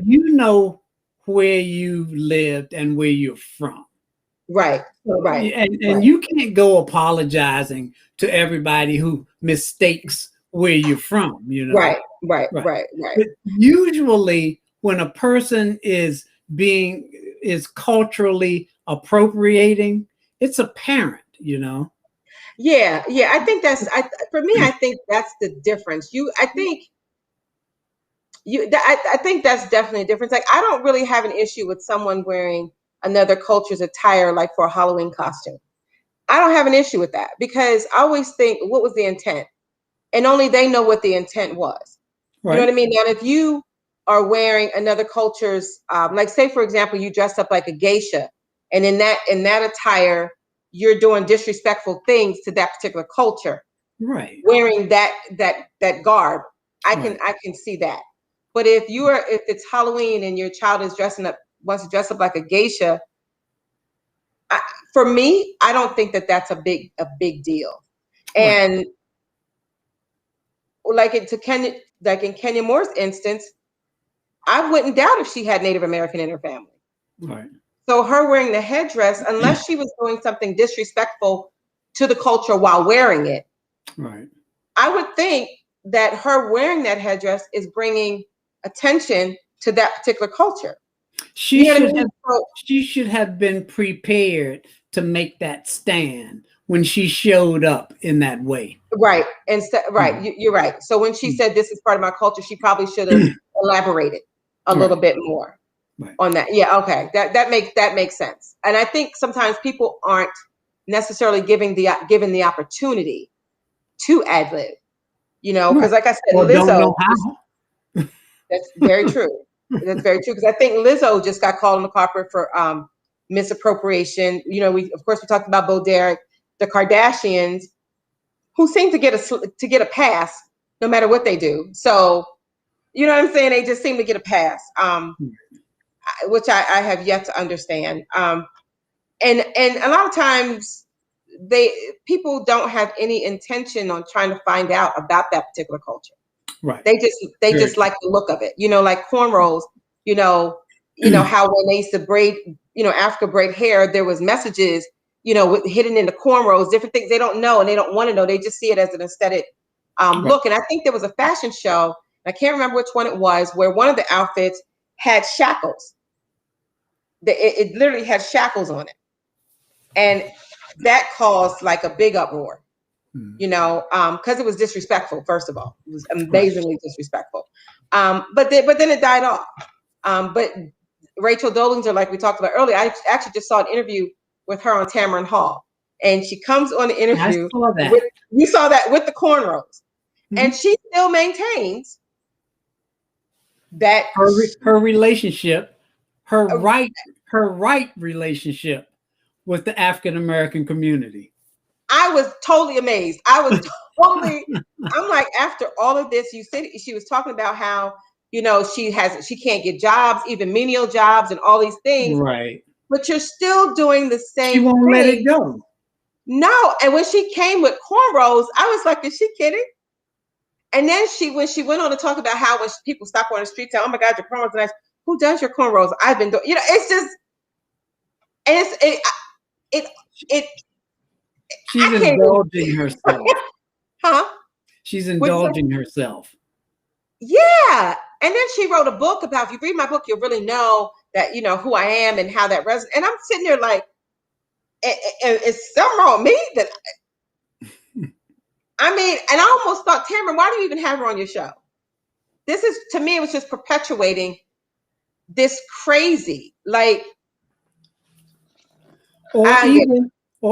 where you lived and where you're from. right, So, right, and right, you can't go apologizing to everybody who mistakes where you're from, right, right, Right. right, right. But usually when a person is culturally appropriating, it's apparent. Yeah, yeah. I think for me, I think that's the difference. I think I think that's definitely a difference. Like, I don't really have an issue with someone wearing another culture's attire, like for a Halloween costume. I don't have an issue with that, because I always think, what was the intent? And only they know what the intent was. You know what Right. I mean? Now, if you are wearing another culture's, like, say for example, you dress up like a geisha, and in that attire, you're doing disrespectful things to that particular culture, Right. wearing that garb, I can Right. I can see that. But if it's Halloween and your child is wants to dress up like a geisha, for me, I don't think that that's a big deal. Right. And like in Kenya Moore's instance, I wouldn't doubt if she had Native American in her family. Right. So her wearing the headdress, unless she was doing something disrespectful to the culture while wearing it, Right. I would think that her wearing that headdress is bringing attention to that particular culture. She You know what I should mean? have she should have been prepared to make that stand when she showed up in that way. Right. Instead, right. Mhm. You're right. So when she said this is part of my culture, she probably should have elaborated a little Right. bit more Right. on that. Yeah. Okay. That makes sense. And I think sometimes people aren't necessarily given the opportunity to ad lib. Right. Because like I said, Or don't know Lizzo. how. That's very true. That's very true, because I think Lizzo just got called on the carpet for misappropriation. We talked about Bo Derek, the Kardashians, who seem to get a pass no matter what they do. So you know what I'm saying? They just seem to get a pass, which I have yet to understand. And a lot of times people don't have any intention on trying to find out about that particular culture. Right. They just like the look of it, like cornrows. How when they used to braid, Africa braid hair, there was messages, hidden in the cornrows, different things they don't know and they don't want to know. They just see it as an aesthetic Right. look. And I think there was a fashion show, I can't remember which one it was, where one of the outfits had shackles. It literally had shackles on it, and that caused like a big uproar. Mhm. Because it was disrespectful. First of all, it was Right. amazingly disrespectful. But then it died off. But Rachel Dollinger, like we talked about earlier, I actually just saw an interview with her on Tamron Hall, and she comes on the I interview saw that. with, you saw that, with the cornrows, and Mhm. she still maintains that Her relationship, her uh, right relationship with the African American community. I was totally amazed. I'm like, after all of this, you said she was talking about how, she can't get jobs, even menial jobs and all these things, Right. but you're still doing the She same won't let it thing. go. No. And when she came with cornrows, I was like, is she kidding? And then when she went on to talk about how when people stop her on the street, tell, oh my God, your cornrows are nice. Who does your cornrows? I've been doing, it's just, and it, it, She's I can't even, indulging herself. huh? She's What'd you say? indulging herself. Yeah. And then she wrote a book about, if you read my book, you'll really know that, who I am and how that resonates. And I'm sitting there like, is something wrong with me? And I almost thought, Tamara, why do you even have her on your show? To me, it was just perpetuating this crazy, like, Or I get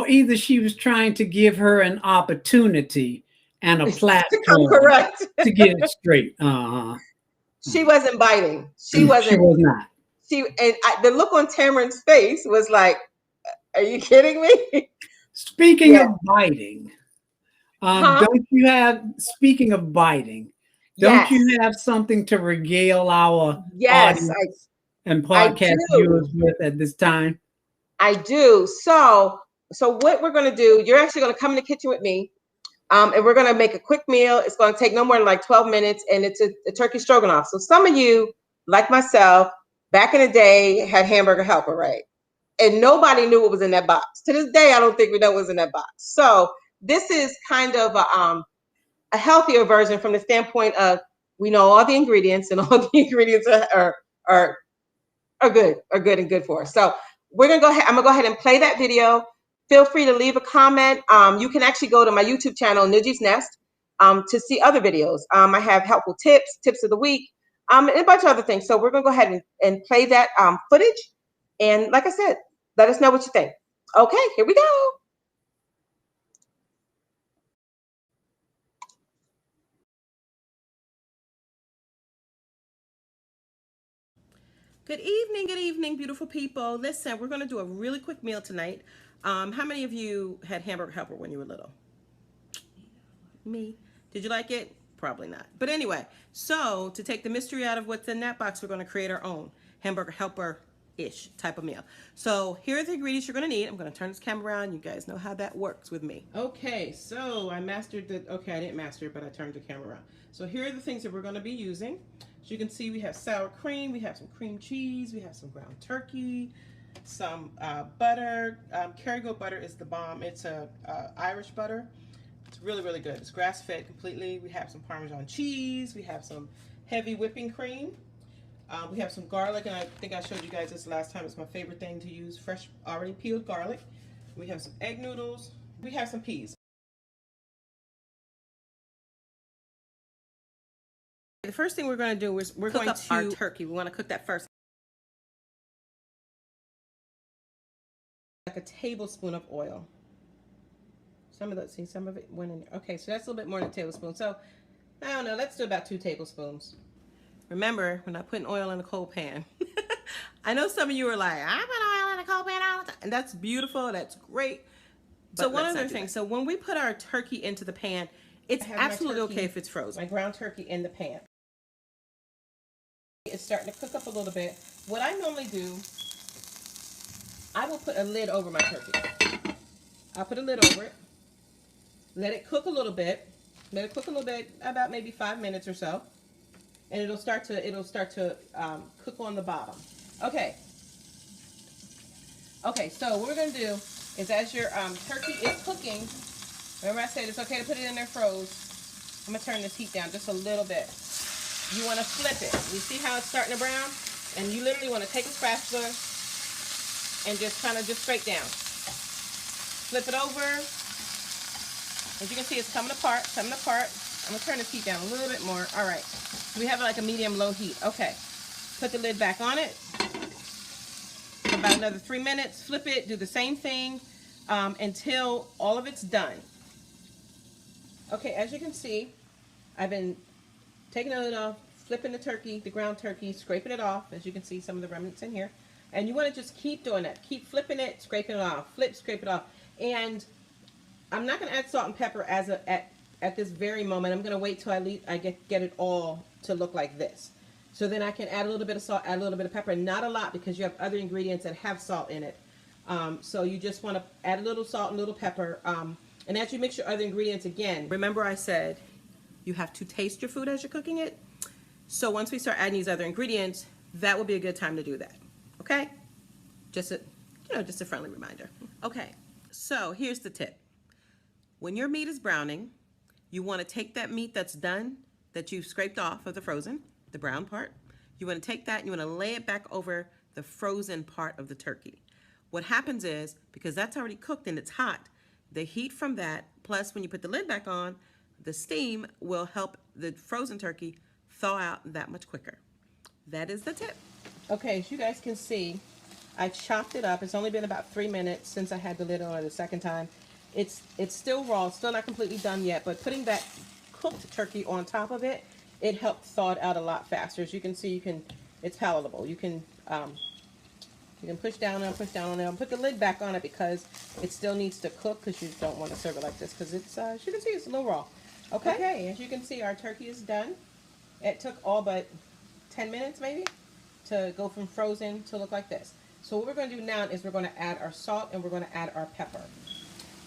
either she was trying to give her an opportunity and a to come platform correct. to get it straight. Uh-huh. She wasn't biting. She She wasn't, was not. the look on Tamron's face was like, are you kidding me? Speaking Yeah. of biting, Huh? don't you have, speaking of biting, Don't Yes, you have something to regale our yes, audience and I podcast do. viewers with at this time? I do. So what we're gonna do? You're actually gonna come in the kitchen with me, and we're gonna make a quick meal. It's gonna take no more than like 12 minutes, and it's a turkey stroganoff. So some of you, like myself, back in the day, had hamburger helper, right? And nobody knew what was in that box. To this day, I don't think we know what was in that box. So this is kind of a healthier version from the standpoint of we know all the ingredients and all the ingredients are are good and good for us. So we're gonna go ahead. I'm gonna go ahead and play that video. Feel free to leave a comment. You can actually go to my YouTube channel, Niji's Nest, to see other videos. I have helpful tips, tips of the week, and a bunch of other things. So we're gonna go ahead and play that footage. And like I said, let us know what you think. Okay, here we go. Good evening, beautiful people. Listen, we're going to do a really quick meal tonight. How many of you had hamburger helper when you were little? Me. Did you like it? Probably not. But anyway, so to take the mystery out of what's in that box, we're going to create our own hamburger helper-ish type of meal. So here are the ingredients you're going to need. I'm going to turn this camera around. You guys know how that works with me. Okay, so I mastered the, okay, I didn't master it, but I turned the camera around. So here are the things that we're going to be using. As you can see, we have sour cream, we have some cream cheese, we have some ground turkey, some butter. Kerrygold butter is the bomb. It's a Irish butter. It's really, really good. It's grass-fed completely. We have some Parmesan cheese. We have some heavy whipping cream. We have some garlic, and I think I showed you guys this last time. It's my favorite thing to use, fresh, already peeled garlic. We have some egg noodles. We have some peas. The first thing we're going to do is we're going to cook our turkey. We want to cook that first. Like a tablespoon of oil. Some of it went in there. Okay, so that's a little bit more than a tablespoon. So, I don't know, let's do about 2 tablespoons. Remember, we're not putting oil in a cold pan. I know some of you are like, I put oil in a cold pan all the time. And that's beautiful, that's great. So one other thing, so when we put our turkey into the pan, it's absolutely okay if it's frozen. My ground turkey in the pan. It's starting to cook up a little bit. What I normally do, I will put a lid over my turkey. I'll put a lid over it. Let it cook a little bit. Let it cook a little bit, about maybe 5 minutes or so, and it'll start to cook on the bottom. Okay. Okay. So what we're gonna do is, as your turkey is cooking, remember I said it's okay to put it in there froze. I'm gonna turn this heat down just a little bit. You want to flip it. You see how it's starting to brown, and you literally want to take a spatula and just kind of just straight down. Flip it over. As you can see, it's coming apart, coming apart. I'm gonna turn the heat down a little bit more. All right, so we have like a medium-low heat. Okay, put the lid back on it. For about another 3 minutes. Flip it. Do the same thing until all of it's done. Okay, as you can see, I've been taking the lid off, flipping the turkey, the ground turkey, scraping it off. As you can see, some of the remnants in here. And you want to just keep doing that. Keep flipping it, scraping it off. Flip, scrape it off. And I'm not going to add salt and pepper at this very moment. I'm going to wait till I get it all to look like this. So then I can add a little bit of salt, add a little bit of pepper, not a lot because you have other ingredients that have salt in it. So you just want to add a little salt and a little pepper. And as you mix your other ingredients again, remember I said you have to taste your food as you're cooking it. So once we start adding these other ingredients, that will be a good time to do that. Okay? Just a friendly reminder. Okay, so here's the tip. When your meat is browning, you want to take that meat that's done, that you've scraped off of the frozen, the brown part. You want to take that and you want to lay it back over the frozen part of the turkey. What happens is, because that's already cooked and it's hot, the heat from that, plus when you put the lid back on, the steam will help the frozen turkey thaw out that much quicker. That is the tip. Okay, as you guys can see, I chopped it up. It's only been about 3 minutes since I had the lid on it the second time. It's still raw, it's still not completely done yet, but putting that cooked turkey on top of it, it helped thaw it out a lot faster. As you can see, it's palatable. You can push down and push down on it and put the lid back on it because it still needs to cook, because you don't want to serve it like this because it's, as you can see, it's a little raw. Okay, as you can see, our turkey is done. It took all but 10 minutes maybe to go from frozen to look like this. So what we're going to do now is we're going to add our salt and we're going to add our pepper.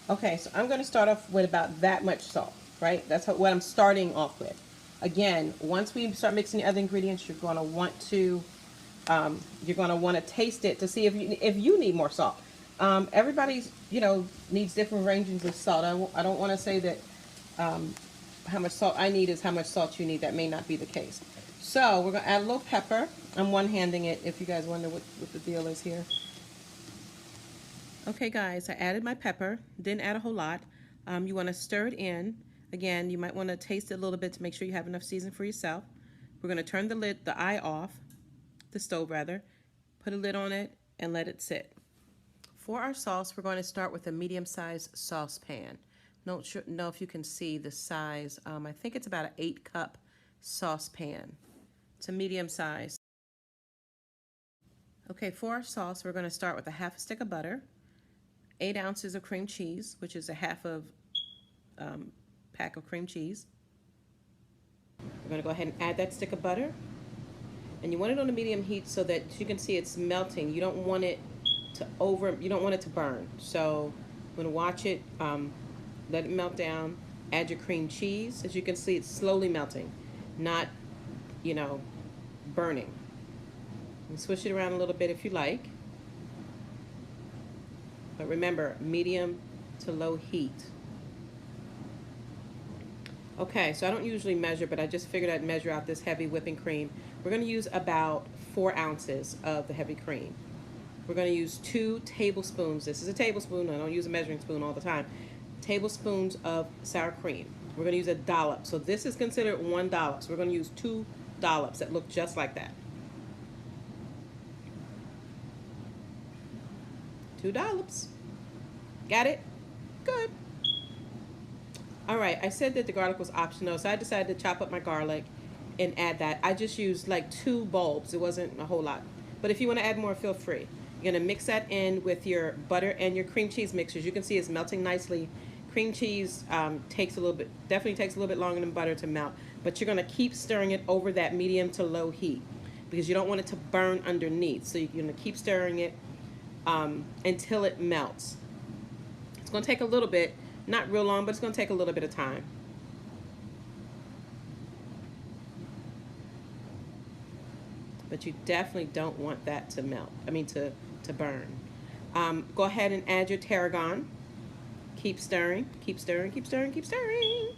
Okay, so I'm going to start off with about that much salt, right? That's what I'm starting off with. Again, once we start mixing the other ingredients, you're going to want to taste it to see if you need more salt. Everybody's, needs different ranges of salt. I don't want to say that how much salt I need is how much salt you need. That may not be the case. So we're going to add a little pepper. I'm one-handing it if you guys wonder what the deal is here. Okay, guys, I added my pepper. Didn't add a whole lot. You want to stir it in. Again, you might want to taste it a little bit to make sure you have enough seasoning for yourself. We're going to turn the eye off, the stove rather, put a lid on it, and let it sit. For our sauce, we're going to start with a medium-sized saucepan. Don't know if you can see the size. I think it's about an 8-cup saucepan. It's a medium size. Okay, for our sauce, we're going to start with a half a stick of butter, 8 ounces of cream cheese, which is a half of pack of cream cheese. We're going to go ahead and add that stick of butter. And you want it on a medium heat so that you can see it's melting. You don't want it to burn. So I'm going to watch it, let it melt down, add your cream cheese. As you can see, it's slowly melting, not, burning. And switch it around a little bit if you like. But remember, medium to low heat. Okay, so I don't usually measure, but I just figured I'd measure out this heavy whipping cream. We're going to use about 4 ounces of the heavy cream. We're going to use 2 tablespoons. This is a tablespoon. I don't use a measuring spoon all the time. Tablespoons of sour cream. We're going to use a dollop. So this is considered 1 dollop. So we're going to use 2 dollops that look just like that. 2 dollops. Got it? Good. All right, I said that the garlic was optional, so I decided to chop up my garlic and add that. I just used like 2 bulbs. It wasn't a whole lot. But if you want to add more, feel free. You're going to mix that in with your butter and your cream cheese mixtures. You can see it's melting nicely. Cream cheese definitely takes a little bit longer than butter to melt. But you're going to keep stirring it over that medium to low heat because you don't want it to burn underneath. So you're going to keep stirring it until it melts. It's going to take a little bit. Not real long, but it's going to take a little bit of time. But you definitely don't want that to melt. To burn. Go ahead and add your tarragon. Keep stirring, keep stirring, keep stirring, keep stirring.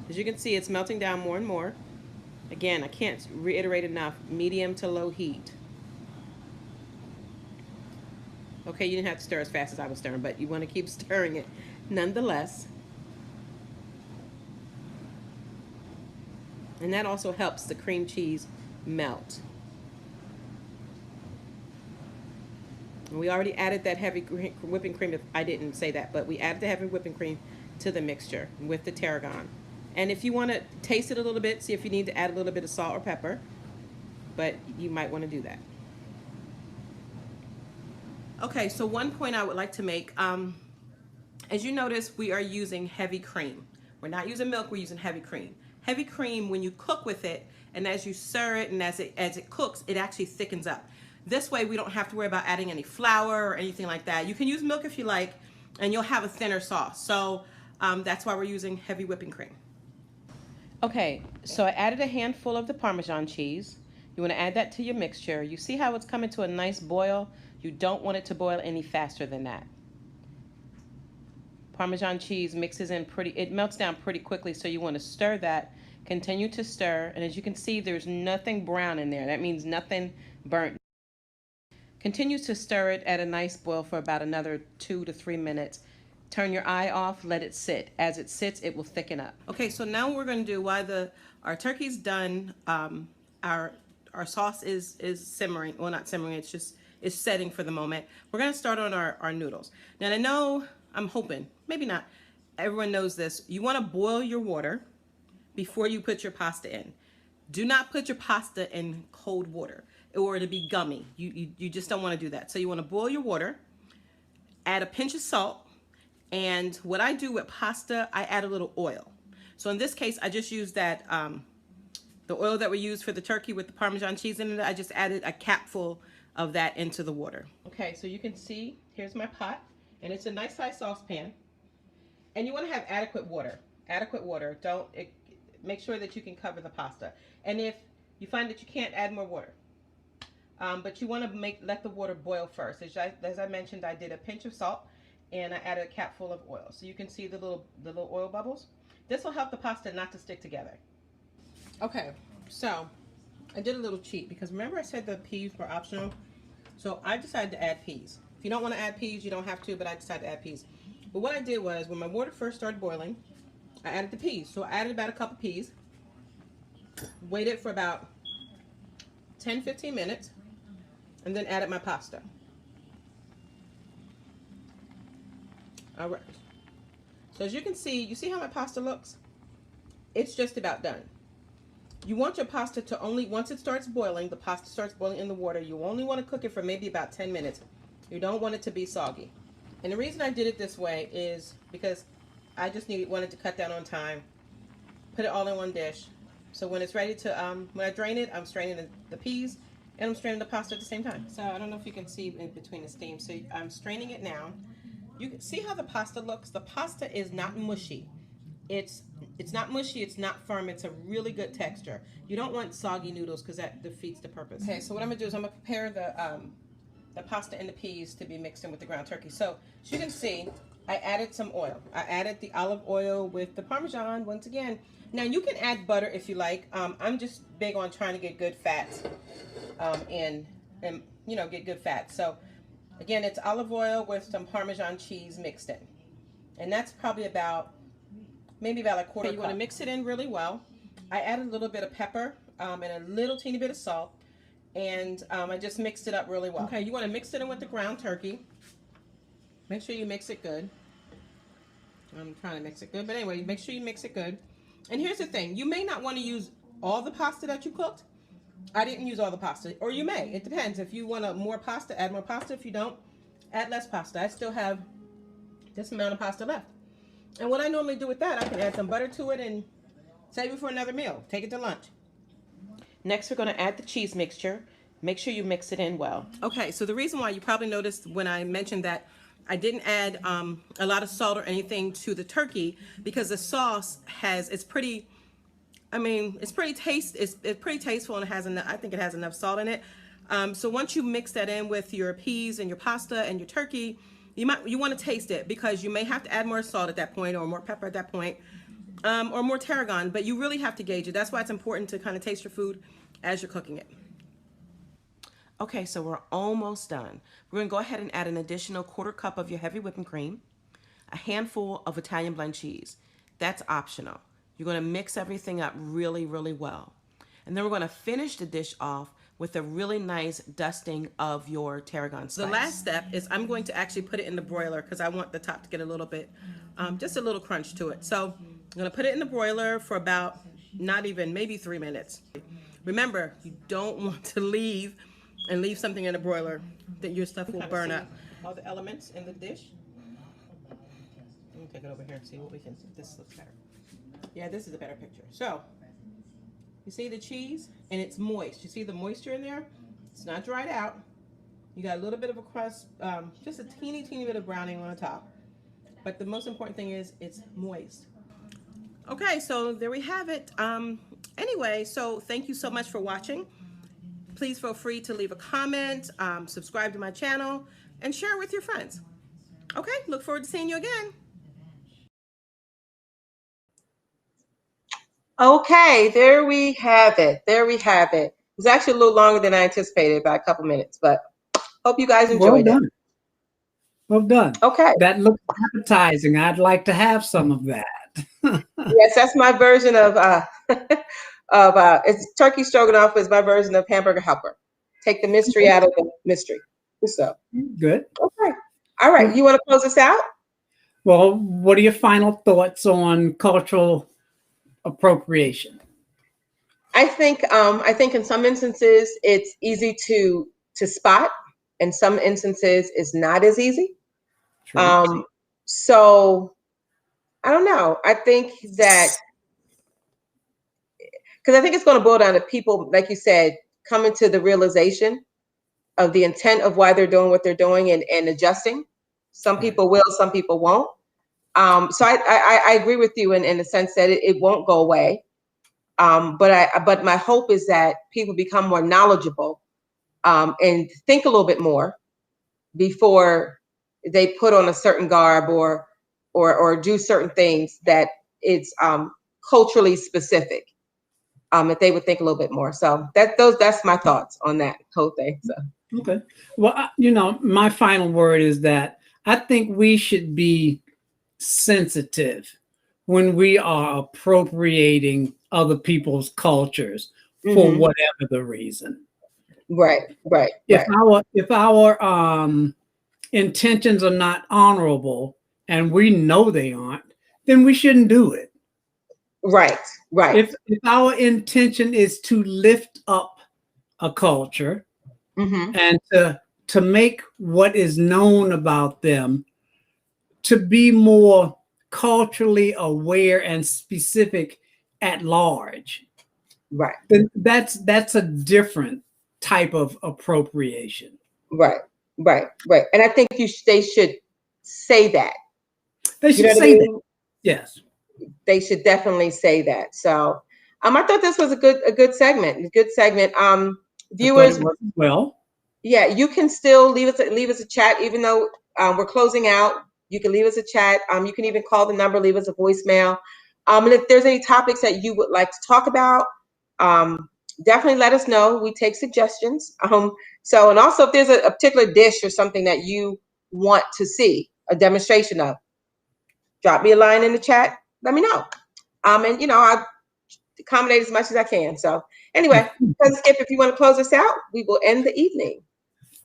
As you can see, it's melting down more and more. Again, I can't reiterate enough, medium to low heat. Okay, you didn't have to stir as fast as I was stirring, but you want to keep stirring it nonetheless. And that also helps the cream cheese melt. And we already added that heavy whipping cream. I didn't say that, but we added the heavy whipping cream to the mixture with the tarragon. And if you want to taste it a little bit, see if you need to add a little bit of salt or pepper, but you might want to do that. Okay, so one point I would like to make, as you notice, we are using heavy cream. We're not using milk, we're using heavy cream. Heavy cream, when you cook with it, and as you stir it and as it cooks, it actually thickens up. This way we don't have to worry about adding any flour or anything like that. You can use milk if you like, and you'll have a thinner sauce. So that's why we're using heavy whipping cream. Okay, so I added a handful of the Parmesan cheese. You want to add that to your mixture. You see how it's coming to a nice boil? You don't want it to boil any faster than that. Parmesan cheese mixes in it melts down pretty quickly, so you want to stir that. Continue to stir, and as you can see, there's nothing brown in there. That means nothing burnt. Continue to stir it at a nice boil for about another 2 to 3 minutes. Turn your eye off, let it sit. As it sits, it will thicken up. Okay, so now what we're going to do while our turkey's done, our sauce is simmering. Well, not simmering, it's setting for the moment. We're going to start on our noodles. Now, I know, I'm hoping, maybe not, everyone knows this. You want to boil your water before you put your pasta in. Do not put your pasta in cold water or it'll be gummy. You just don't want to do that. So you want to boil your water, add a pinch of salt, and what I do with pasta, I add a little oil. So in this case, I just use that The oil that we use for the turkey with the Parmesan cheese in it, I just added a capful of that into the water. Okay, so you can see, here's my pot, and it's a nice size saucepan. And you want to have adequate water. Adequate water. Make sure that you can cover the pasta. And if you find that you can't, add more water. But you want to let the water boil first. As I mentioned, I did a pinch of salt and I added a capful of oil. So you can see the little oil bubbles. This will help the pasta not to stick together. Okay, so I did a little cheat because remember I said the peas were optional? So I decided to add peas. If you don't want to add peas, you don't have to, but I decided to add peas. But what I did was when my water first started boiling, I added the peas. So I added about a cup of peas, waited for about 10-15 minutes, and then added my pasta. All right. So as you can see, you see how my pasta looks? It's just about done. You want your pasta to once it starts boiling, the pasta starts boiling in the water, you only want to cook it for maybe about 10 minutes. You don't want it to be soggy. And the reason I did it this way is because I just wanted to cut down on time, put it all in one dish. So when it's ready to, when I drain it, I'm straining the peas and I'm straining the pasta at the same time. So I don't know if you can see in between the steam. So I'm straining it now. You can see how the pasta looks. The pasta is not mushy. It's not mushy, it's not firm, it's a really good texture. You don't want soggy noodles because that defeats the purpose. Okay, so what I'm gonna do is I'm gonna prepare the pasta and the peas to be mixed in with the ground turkey. So as you can see, I added some oil. I added the olive oil with the Parmesan once again. Now you can add butter if you like. I'm just big on trying to get good fats and you know, get good fats. So again, it's olive oil with some Parmesan cheese mixed in. And that's probably maybe about a quarter cup. You want to mix it in really well. I added a little bit of pepper and a little teeny bit of salt. And I just mixed it up really well. Okay, you want to mix it in with the ground turkey. Make sure you mix it good. I'm trying to mix it good. But anyway, make sure you mix it good. And here's the thing. You may not want to use all the pasta that you cooked. I didn't use all the pasta. Or you may. It depends. If you want more pasta, add more pasta. If you don't, add less pasta. I still have this amount of pasta left. And what I normally do with that, I can add some butter to it and save it for another meal. Take it to lunch. Next, we're going to add the cheese mixture. Make sure you mix it in well. Okay, so the reason why you probably noticed when I mentioned that I didn't add a lot of salt or anything to the turkey because the sauce it's pretty tasteful and it has enough, I think it has enough salt in it. So once you mix that in with your peas and your pasta and your turkey, you want to taste it because you may have to add more salt at that point or more pepper at that point. Or more tarragon, but you really have to gauge it. That's why it's important to kind of taste your food as you're cooking it. Okay, so we're almost done. We're going to go ahead and add an additional quarter cup of your heavy whipping cream, a handful of Italian blend cheese. That's optional. You're going to mix everything up really, really well. And then we're going to finish the dish off with a really nice dusting of your tarragon spice. The last step is I'm going to actually put it in the broiler because I want the top to get a little bit, just a little crunch to it. So I'm going to put it in the broiler for about maybe 3 minutes. Remember, you don't want to leave something in the broiler that your stuff will burn up. All the elements in the dish. Let me take it over here and see what we can see. This looks better. Yeah, this is a better picture. So you see the cheese and it's moist. You see the moisture in there? It's not dried out. You got a little bit of a crust, just a teeny bit of browning on the top. But the most important thing is it's moist. Okay, so there we have it. Anyway, so thank you so much for watching. Please feel free to leave a comment, subscribe to my channel, and share it with your friends. Okay, look forward to seeing you again. Okay, there we have it. There we have it. It was actually a little longer than I anticipated, by a couple minutes, but hope you guys enjoyed it. Well done. Okay. That looks appetizing. I'd like to have some of that. Yes, that's my version of it's turkey stroganoff is my version of hamburger helper. Take the mystery out of the mystery. So good. Okay. All right. You want to close this out? Well, what are your final thoughts on cultural appropriation? I think in some instances it's easy to spot, in some instances it's not as easy. So I don't know. I think that because I think it's going to boil down to people, like you said, coming to the realization of the intent of why they're doing what they're doing and adjusting. Some people will, some people won't. So I agree with you in the sense that it won't go away. But my hope is that people become more knowledgeable and think a little bit more before they put on a certain garb or do certain things that it's culturally specific. If they would think a little bit more. So that's my thoughts on that whole thing. So. Okay. Well, my final word is that I think we should be sensitive when we are appropriating other people's cultures for whatever the reason. Right. If our intentions are not honorable and we know they aren't, then we shouldn't do it. Right. If our intention is to lift up a culture and to make what is known about them to be more culturally aware and specific at large, right, then that's a different type of appropriation. Right. And I think they should say that. They should say that. Yes. They should definitely say that. So I thought this was a good segment. Viewers, well, yeah, you can still leave us a chat, even though we're closing out. You can leave us a chat. You can even call the number, leave us a voicemail. And if there's any topics that you would like to talk about, definitely let us know. We take suggestions. So, and also if there's a particular dish or something that you want to see a demonstration of, drop me a line in the chat. Let me know. And I accommodate as much as I can. So anyway, Skip, if you want to close us out, we will end the evening.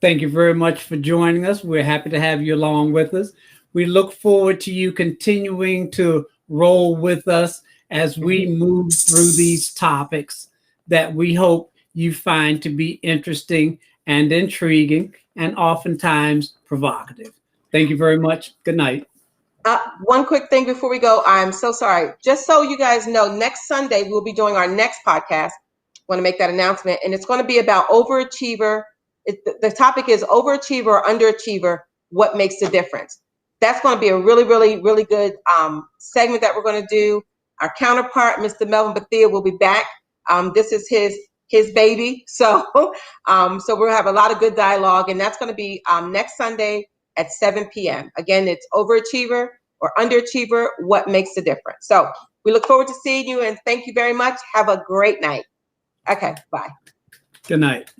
Thank you very much for joining us. We're happy to have you along with us. We look forward to you continuing to roll with us as we move through these topics that we hope you find to be interesting and intriguing and oftentimes provocative. Thank you very much. Good night. One quick thing before we go. I'm so sorry. Just so you guys know, next Sunday, we'll be doing our next podcast. I want to make that announcement. And it's going to be about overachiever. The topic is overachiever or underachiever, what makes the difference? That's going to be a really, really, really good segment that we're going to do. Our counterpart, Mr. Melvin Bethia, will be back. This is his baby. So we'll have a lot of good dialogue. And that's going to be next Sunday at 7 p.m. Again, it's overachiever or underachiever, what makes the difference? So we look forward to seeing you and thank you very much. Have a great night. Okay, bye. Good night.